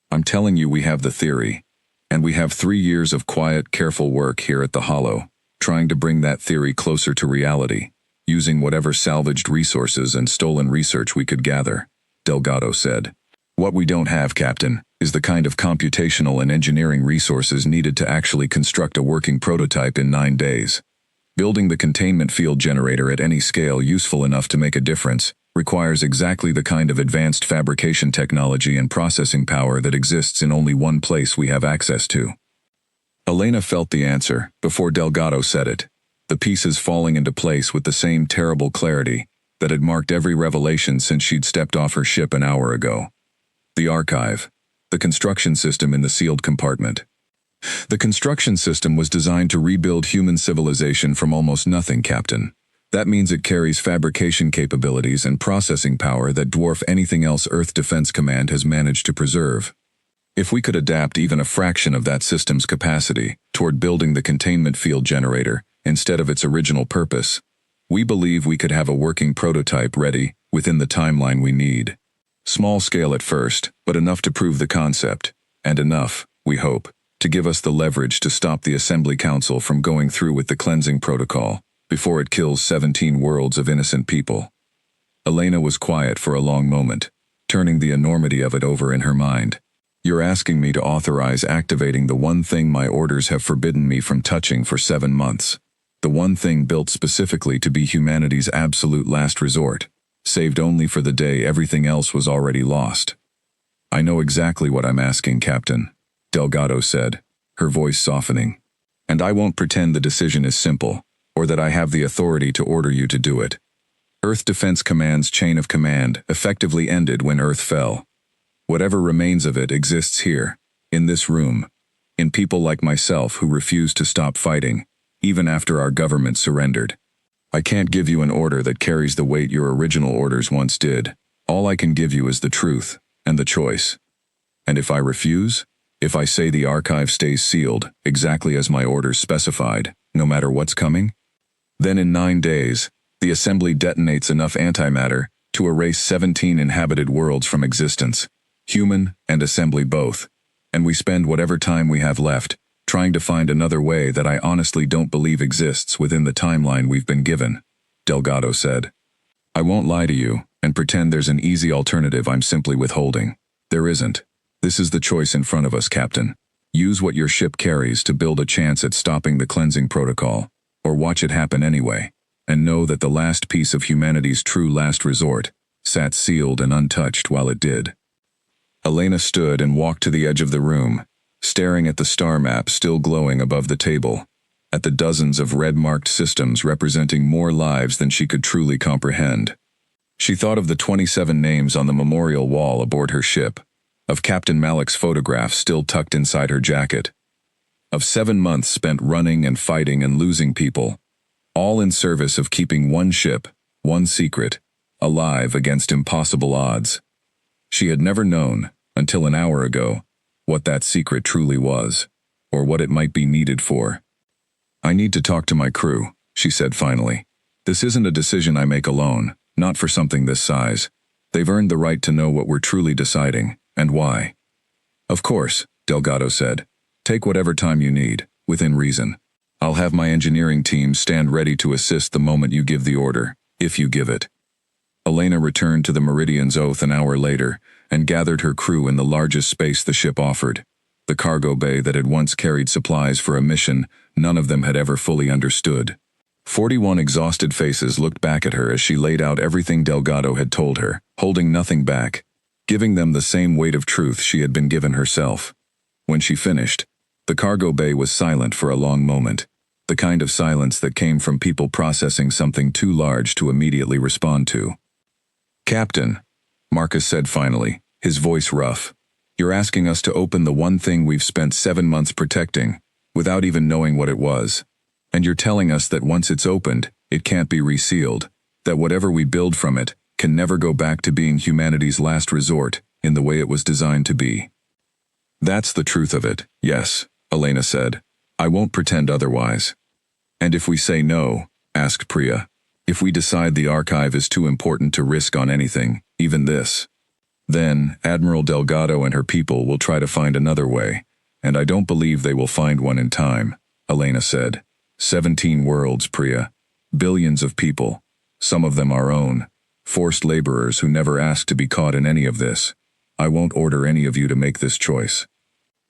I'm telling you we have the theory, and we have 3 years of quiet, careful work here at the Hollow, trying to bring that theory closer to reality, using whatever salvaged resources and stolen research we could gather, Delgado said. What we don't have, Captain, is the kind of computational and engineering resources needed to actually construct a working prototype in 9 days. Building the containment field generator at any scale useful enough to make a difference requires exactly the kind of advanced fabrication technology and processing power that exists in only one place we have access to. Elena felt the answer before Delgado said it, the pieces falling into place with the same terrible clarity that had marked every revelation since she'd stepped off her ship an hour ago. The archive, the construction system in the sealed compartment. The construction system was designed to rebuild human civilization from almost nothing, Captain. That means it carries fabrication capabilities and processing power that dwarf anything else Earth Defense Command has managed to preserve. If we could adapt even a fraction of that system's capacity toward building the containment field generator instead of its original purpose, we believe we could have a working prototype ready within the timeline we need. Small scale at first, but enough to prove the concept, and enough, we hope, to give us the leverage to stop the Assembly Council from going through with the cleansing protocol before it kills 17 worlds of innocent people. Elena was quiet for a long moment, turning the enormity of it over in her mind. You're asking me to authorize activating the one thing my orders have forbidden me from touching for 7 months. The one thing built specifically to be humanity's absolute last resort, saved only for the day everything else was already lost. I know exactly what I'm asking, Captain, Delgado said, her voice softening. And I won't pretend the decision is simple, or that I have the authority to order you to do it. Earth Defense Command's chain of command effectively ended when Earth fell. Whatever remains of it exists here, in this room, in people like myself who refuse to stop fighting, even after our government surrendered. I can't give you an order that carries the weight your original orders once did. All I can give you is the truth, and the choice. And if I refuse, if I say the archive stays sealed, exactly as my orders specified, no matter what's coming, then in 9 days, the Assembly detonates enough antimatter to erase 17 inhabited worlds from existence, human and Assembly both, and we spend whatever time we have left trying to find another way that I honestly don't believe exists within the timeline we've been given, Delgado said. I won't lie to you and pretend there's an easy alternative I'm simply withholding. There isn't. This is the choice in front of us, Captain. Use what your ship carries to build a chance at stopping the cleansing protocol, or watch it happen anyway, and know that the last piece of humanity's true last resort sat sealed and untouched while it did. Elena stood and walked to the edge of the room, staring at the star map still glowing above the table, at the dozens of red-marked systems representing more lives than she could truly comprehend. She thought of the 27 names on the memorial wall aboard her ship, of Captain Malik's photograph still tucked inside her jacket, of 7 months spent running and fighting and losing people, all in service of keeping one ship, one secret, alive against impossible odds. She had never known, until an hour ago, what that secret truly was, or what it might be needed for. I need to talk to my crew, she said finally. This isn't a decision I make alone, not for something this size. They've earned the right to know what we're truly deciding, and why. Of course, Delgado said. Take whatever time you need, within reason. I'll have my engineering team stand ready to assist the moment you give the order, if you give it. Elena returned to the Meridian's Oath an hour later and gathered her crew in the largest space the ship offered, the cargo bay that had once carried supplies for a mission none of them had ever fully understood. 41 exhausted faces looked back at her as she laid out everything Delgado had told her, holding nothing back, giving them the same weight of truth she had been given herself. When she finished, the cargo bay was silent for a long moment, the kind of silence that came from people processing something too large to immediately respond to. Captain, Marcus said finally, his voice rough, you're asking us to open the one thing we've spent 7 months protecting, without even knowing what it was. And you're telling us that once it's opened, it can't be resealed, that whatever we build from it can never go back to being humanity's last resort in the way it was designed to be. That's the truth of it, yes, Elena said. I won't pretend otherwise. And if we say no, asked Priya. "If we decide the archive is too important to risk on anything, even this. Then, Admiral Delgado and her people will try to find another way, and I don't believe they will find one in time," Elena said. 17 worlds, Priya. Billions of people. Some of them our own. Forced laborers who never asked to be caught in any of this. I won't order any of you to make this choice.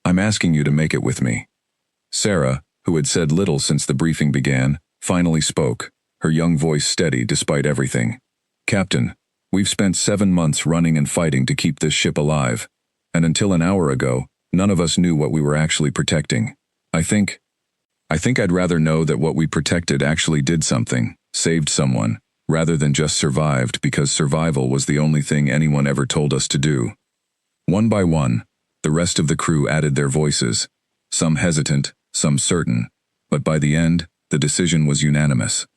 I'm asking you to make it with me." Sarah, who had said little since the briefing began, finally spoke, her young voice steady despite everything. "Captain, we've spent 7 months running and fighting to keep this ship alive, and until an hour ago, none of us knew what we were actually protecting. I think I'd rather know that what we protected actually did something, saved someone, rather than just survived because survival was the only thing anyone ever told us to do." One by one, the rest of the crew added their voices, some hesitant, some certain, but by the end, the decision was unanimous.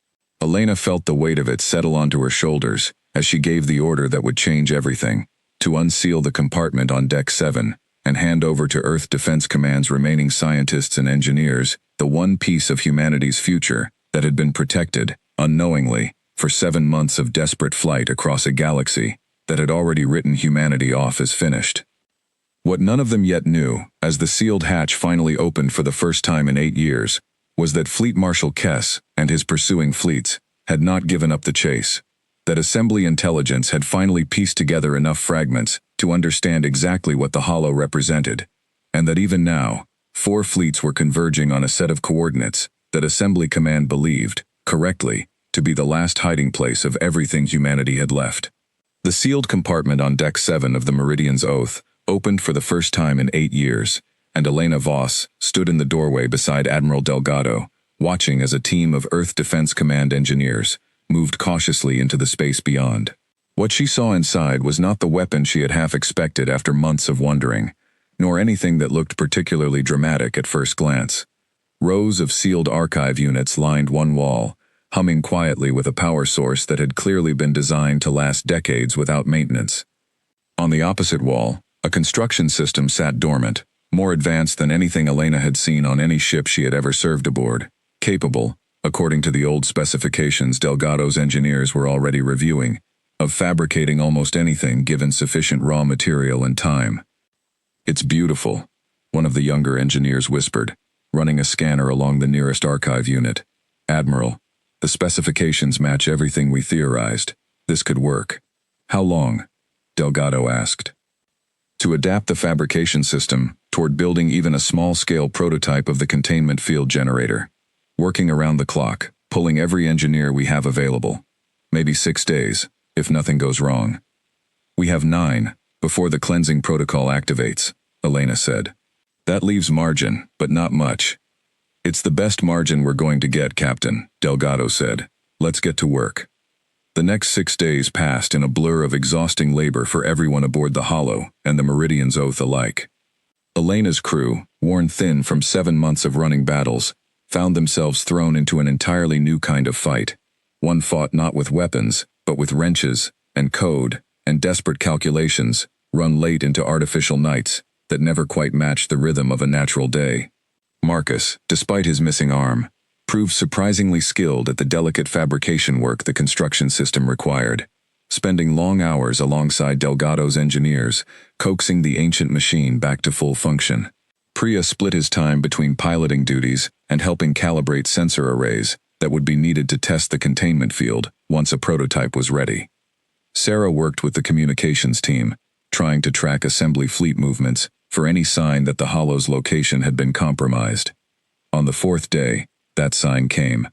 Elena felt the weight of it settle onto her shoulders as she gave the order that would change everything, to unseal the compartment on Deck 7 and hand over to Earth Defense Command's remaining scientists and engineers the one piece of humanity's future that had been protected, unknowingly, for 7 months of desperate flight across a galaxy that had already written humanity off as finished. What none of them yet knew, as the sealed hatch finally opened for the first time in 8 years, was that Fleet Marshal Kess and his pursuing fleets had not given up the chase, that assembly intelligence had finally pieced together enough fragments to understand exactly what the hollow represented, and that even now, 4 fleets were converging on a set of coordinates that Assembly Command believed, correctly, to be the last hiding place of everything humanity had left. The sealed compartment on Deck 7 of the Meridian's Oath opened for the first time in 8 years, and Elena Voss stood in the doorway beside Admiral Delgado, watching as a team of Earth Defense Command engineers moved cautiously into the space beyond. What she saw inside was not the weapon she had half expected after months of wondering, nor anything that looked particularly dramatic at first glance. Rows of sealed archive units lined one wall, humming quietly with a power source that had clearly been designed to last decades without maintenance. On the opposite wall, a construction system sat dormant, more advanced than anything Elena had seen on any ship she had ever served aboard, capable, according to the old specifications Delgado's engineers were already reviewing, of fabricating almost anything given sufficient raw material and time. "It's beautiful," one of the younger engineers whispered, running a scanner along the nearest archive unit. "Admiral, the specifications match everything we theorized. This could work." "How long?" Delgado asked. "To adapt the fabrication system toward building even a small-scale prototype of the containment field generator. Working around the clock, pulling every engineer we have available. Maybe 6 days, if nothing goes wrong." "We have 9, before the cleansing protocol activates," Elena said. "That leaves margin, but not much." "It's the best margin we're going to get, Captain," Delgado said. "Let's get to work." The next 6 days passed in a blur of exhausting labor for everyone aboard the Hollow and the Meridian's Oath alike. Elena's crew, worn thin from 7 months of running battles, found themselves thrown into an entirely new kind of fight. One fought not with weapons, but with wrenches, and code, and desperate calculations, run late into artificial nights that never quite matched the rhythm of a natural day. Marcus, despite his missing arm, proved surprisingly skilled at the delicate fabrication work the construction system required, spending long hours alongside Delgado's engineers, coaxing the ancient machine back to full function. Priya split his time between piloting duties and helping calibrate sensor arrays that would be needed to test the containment field once a prototype was ready. Sarah worked with the communications team, trying to track assembly fleet movements for any sign that the Hollow's location had been compromised. On the 4th day, that sign came.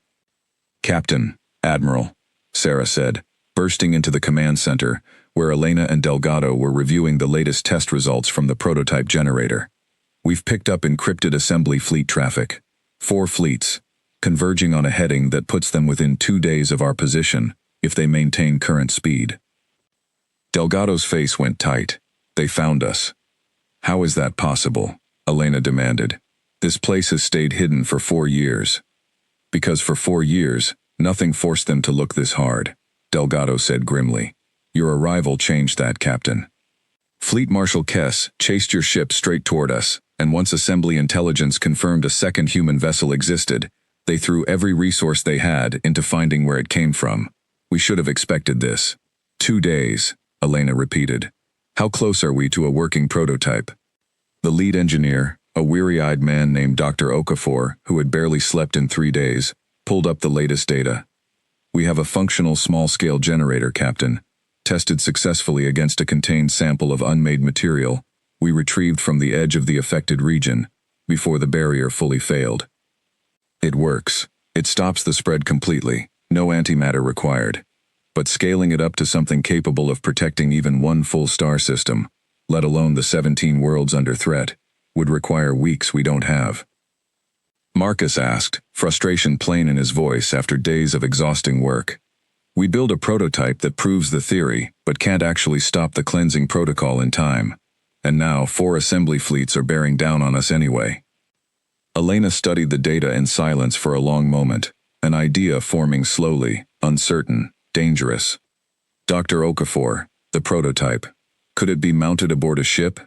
"Captain, Admiral," Sarah said, bursting into the command center, where Elena and Delgado were reviewing the latest test results from the prototype generator. "We've picked up encrypted assembly fleet traffic. 4 fleets, converging on a heading that puts them within 2 days of our position, if they maintain current speed." Delgado's face went tight. "They found us." "How is that possible?" Elena demanded. "This place has stayed hidden for 4 years." "Because for 4 years, nothing forced them to look this hard," Delgado said grimly. "Your arrival changed that, Captain. Fleet Marshal Kess chased your ship straight toward us, and once assembly intelligence confirmed a second human vessel existed, They threw every resource they had into finding where it came from. We should have expected this. 2 days, Elena repeated. How close are we to a working prototype? The lead engineer, a weary-eyed man named Dr. Okafor, who had barely slept in 3 days, pulled up the latest data. We have a functional small-scale generator, Captain. Tested successfully against a contained sample of unmade material we retrieved from the edge of the affected region, before the barrier fully failed. It works. It stops the spread completely, no antimatter required. But scaling it up to something capable of protecting even one full star system, let alone the 17 worlds under threat, would require weeks we don't have. Marcus asked, frustration plain in his voice after days of exhausting work. We build a prototype that proves the theory, but can't actually stop the cleansing protocol in time. And now 4 assembly fleets are bearing down on us anyway. Elena studied the data in silence for a long moment, an idea forming slowly, uncertain, dangerous. Dr. Okafor, the prototype. Could it be mounted aboard a ship,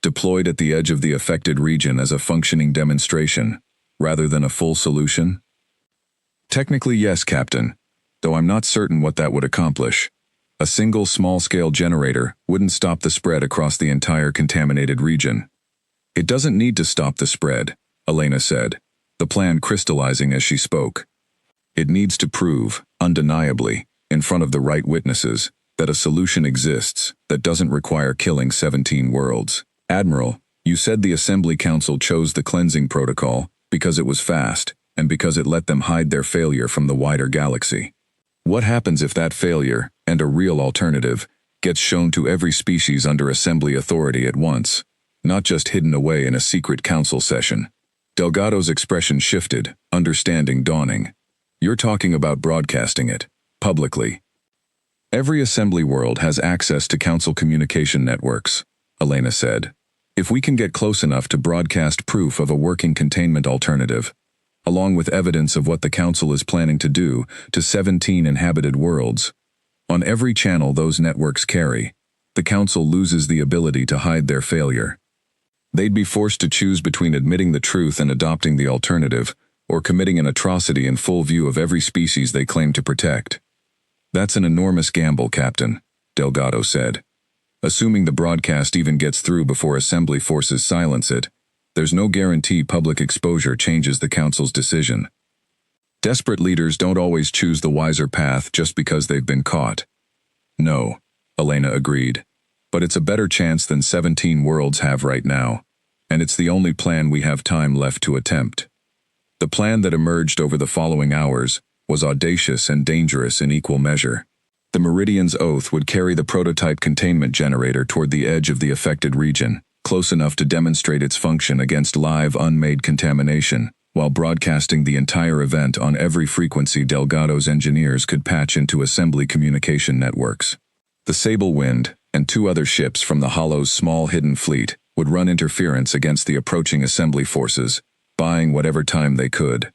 deployed at the edge of the affected region as a functioning demonstration, rather than a full solution? Technically yes, Captain, though I'm not certain what that would accomplish. A single small-scale generator wouldn't stop the spread across the entire contaminated region. It doesn't need to stop the spread, Elena said, the plan crystallizing as she spoke. It needs to prove, undeniably, in front of the right witnesses, that a solution exists that doesn't require killing 17 worlds. Admiral, you said the Assembly Council chose the cleansing protocol because it was fast and because it let them hide their failure from the wider galaxy. What happens if that failure, and a real alternative, gets shown to every species under Assembly authority at once, not just hidden away in a secret council session? Delgado's expression shifted, understanding dawning. You're talking about broadcasting it, publicly. Every Assembly world has access to council communication networks, Elena said. If we can get close enough to broadcast proof of a working containment alternative, along with evidence of what the council is planning to do to 17 inhabited worlds, on every channel those networks carry, the council loses the ability to hide their failure. They'd be forced to choose between admitting the truth and adopting the alternative, or committing an atrocity in full view of every species they claim to protect. That's an enormous gamble, Captain, Delgado said. Assuming the broadcast even gets through before Assembly forces silence it, there's no guarantee public exposure changes the Council's decision. Desperate leaders don't always choose the wiser path just because they've been caught. No, Elena agreed, but it's a better chance than 17 worlds have right now, and it's the only plan we have time left to attempt. The plan that emerged over the following hours was audacious and dangerous in equal measure. The Meridian's oath would carry the prototype containment generator toward the edge of the affected region, close enough to demonstrate its function against live unmade contamination, while broadcasting the entire event on every frequency Delgado's engineers could patch into Assembly communication networks. The Sable Wind and 2 other ships from the Hollow's small hidden fleet would run interference against the approaching Assembly forces, buying whatever time they could.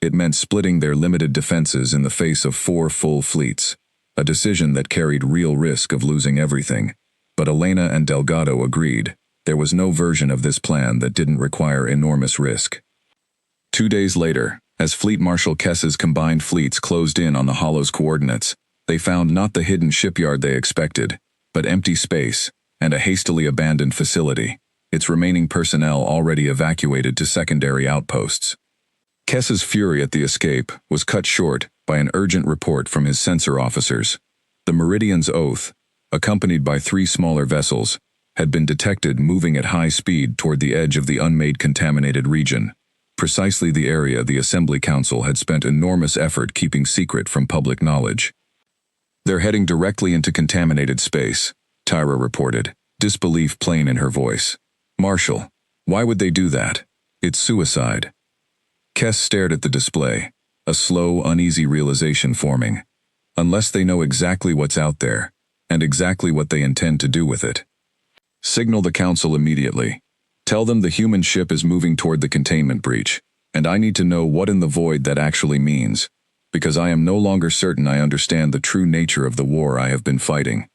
It meant splitting their limited defenses in the face of 4 full fleets, a decision that carried real risk of losing everything. But Elena and Delgado agreed. There was no version of this plan that didn't require enormous risk. 2 days later, as Fleet Marshal Kess's combined fleets closed in on the Hollow's coordinates, they found not the hidden shipyard they expected, but empty space and a hastily abandoned facility, its remaining personnel already evacuated to secondary outposts. Kess's fury at the escape was cut short by an urgent report from his censor officers. The Meridian's oath, accompanied by 3 smaller vessels, had been detected moving at high speed toward the edge of the unmade contaminated region, precisely the area the Assembly Council had spent enormous effort keeping secret from public knowledge. They're heading directly into contaminated space, Tyra reported, disbelief plain in her voice. Marshal, why would they do that? It's suicide. Kess stared at the display, a slow, uneasy realization forming. Unless they know exactly what's out there, and exactly what they intend to do with it. Signal the Council immediately. Tell them the human ship is moving toward the containment breach, and I need to know what in the void that actually means, because I am no longer certain I understand the true nature of the war I have been fighting.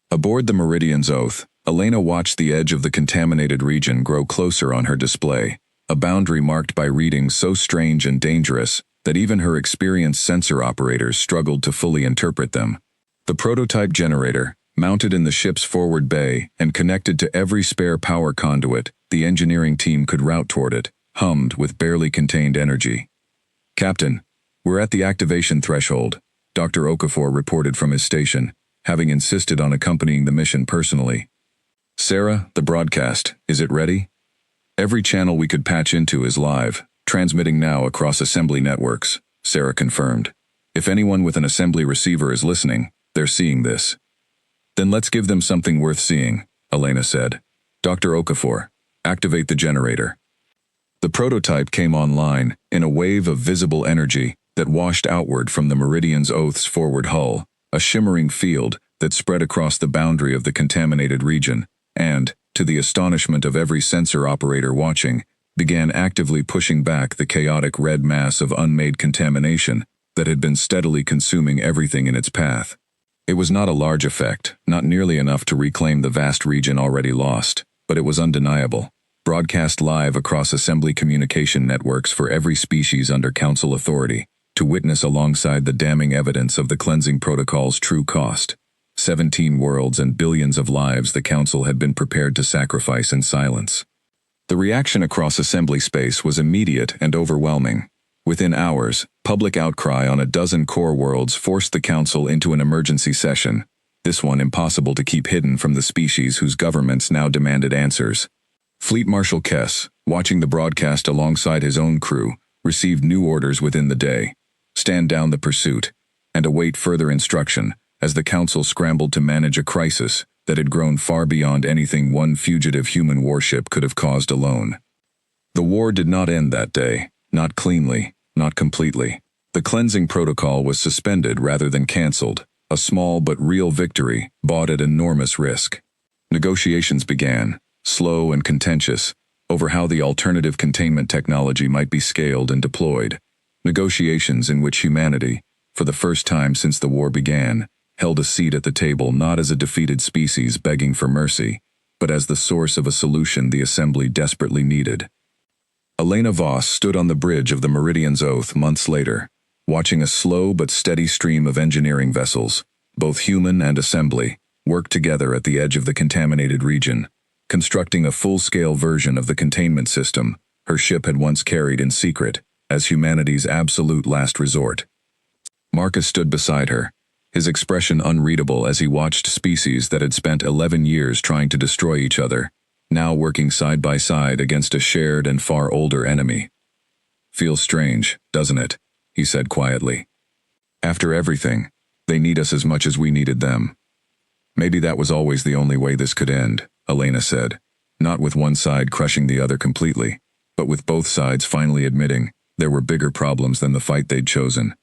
Aboard the Meridian's oath, Elena watched the edge of the contaminated region grow closer on her display, a boundary marked by readings so strange and dangerous that even her experienced sensor operators struggled to fully interpret them. The prototype generator, mounted in the ship's forward bay and connected to every spare power conduit the engineering team could route toward it, hummed with barely contained energy. "Captain, we're at the activation threshold," Dr. Okafor reported from his station, having insisted on accompanying the mission personally. "Sarah, the broadcast, is it ready?" "Every channel we could patch into is live, transmitting now across assembly networks," Sarah confirmed. "If anyone with an assembly receiver is listening, they're seeing this." "Then let's give them something worth seeing," Elena said. "Dr. Okafor, activate the generator." The prototype came online in a wave of visible energy that washed outward from the Meridian's Oath's forward hull, a shimmering field that spread across the boundary of the contaminated region, and, to the astonishment of every sensor operator watching, began actively pushing back the chaotic red mass of unmade contamination that had been steadily consuming everything in its path. It was not a large effect, not nearly enough to reclaim the vast region already lost, but it was undeniable. Broadcast live across assembly communication networks for every species under Council authority, to witness alongside the damning evidence of the cleansing protocol's true cost. 17 worlds and billions of lives the Council had been prepared to sacrifice in silence. The reaction across assembly space was immediate and overwhelming. Within hours, public outcry on a dozen core worlds forced the Council into an emergency session, this one impossible to keep hidden from the species whose governments now demanded answers. Fleet Marshal Kess, watching the broadcast alongside his own crew, received new orders within the day: stand down the pursuit, and await further instruction, as the Council scrambled to manage a crisis that had grown far beyond anything one fugitive human warship could have caused alone. The war did not end that day, not cleanly, not completely. The cleansing protocol was suspended rather than cancelled, a small but real victory bought at enormous risk. Negotiations began, slow and contentious, over how the alternative containment technology might be scaled and deployed. Negotiations in which humanity, for the first time since the war began, held a seat at the table not as a defeated species begging for mercy, but as the source of a solution the Assembly desperately needed. Elena Voss stood on the bridge of the Meridian's Oath months later, watching a slow but steady stream of engineering vessels, both human and Assembly, work together at the edge of the contaminated region, constructing a full-scale version of the containment system her ship had once carried in secret as humanity's absolute last resort. Marcus stood beside her, his expression unreadable as he watched species that had spent 11 years trying to destroy each other, now working side by side against a shared and far older enemy. "Feels strange, doesn't it?" he said quietly. "After everything, they need us as much as we needed them." "Maybe that was always the only way this could end," Elena said, not with one side crushing the other completely, but with both sides finally admitting there were bigger problems than the fight they'd chosen.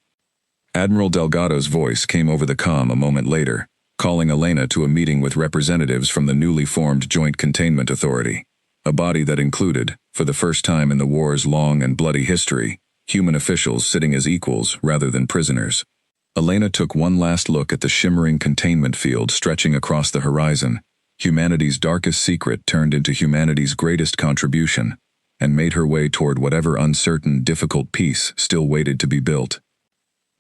Admiral Delgado's voice came over the comm a moment later, calling Elena to a meeting with representatives from the newly formed Joint Containment Authority, a body that included, for the first time in the war's long and bloody history, human officials sitting as equals rather than prisoners. Elena took one last look at the shimmering containment field stretching across the horizon, humanity's darkest secret turned into humanity's greatest contribution, and made her way toward whatever uncertain, difficult piece still waited to be built.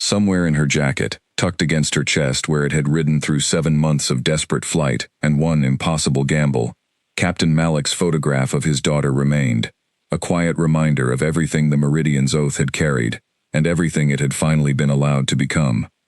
Somewhere in her jacket, tucked against her chest where it had ridden through 7 months of desperate flight and one impossible gamble, Captain Malik's photograph of his daughter remained, a quiet reminder of everything the Meridian's Oath had carried, and everything it had finally been allowed to become.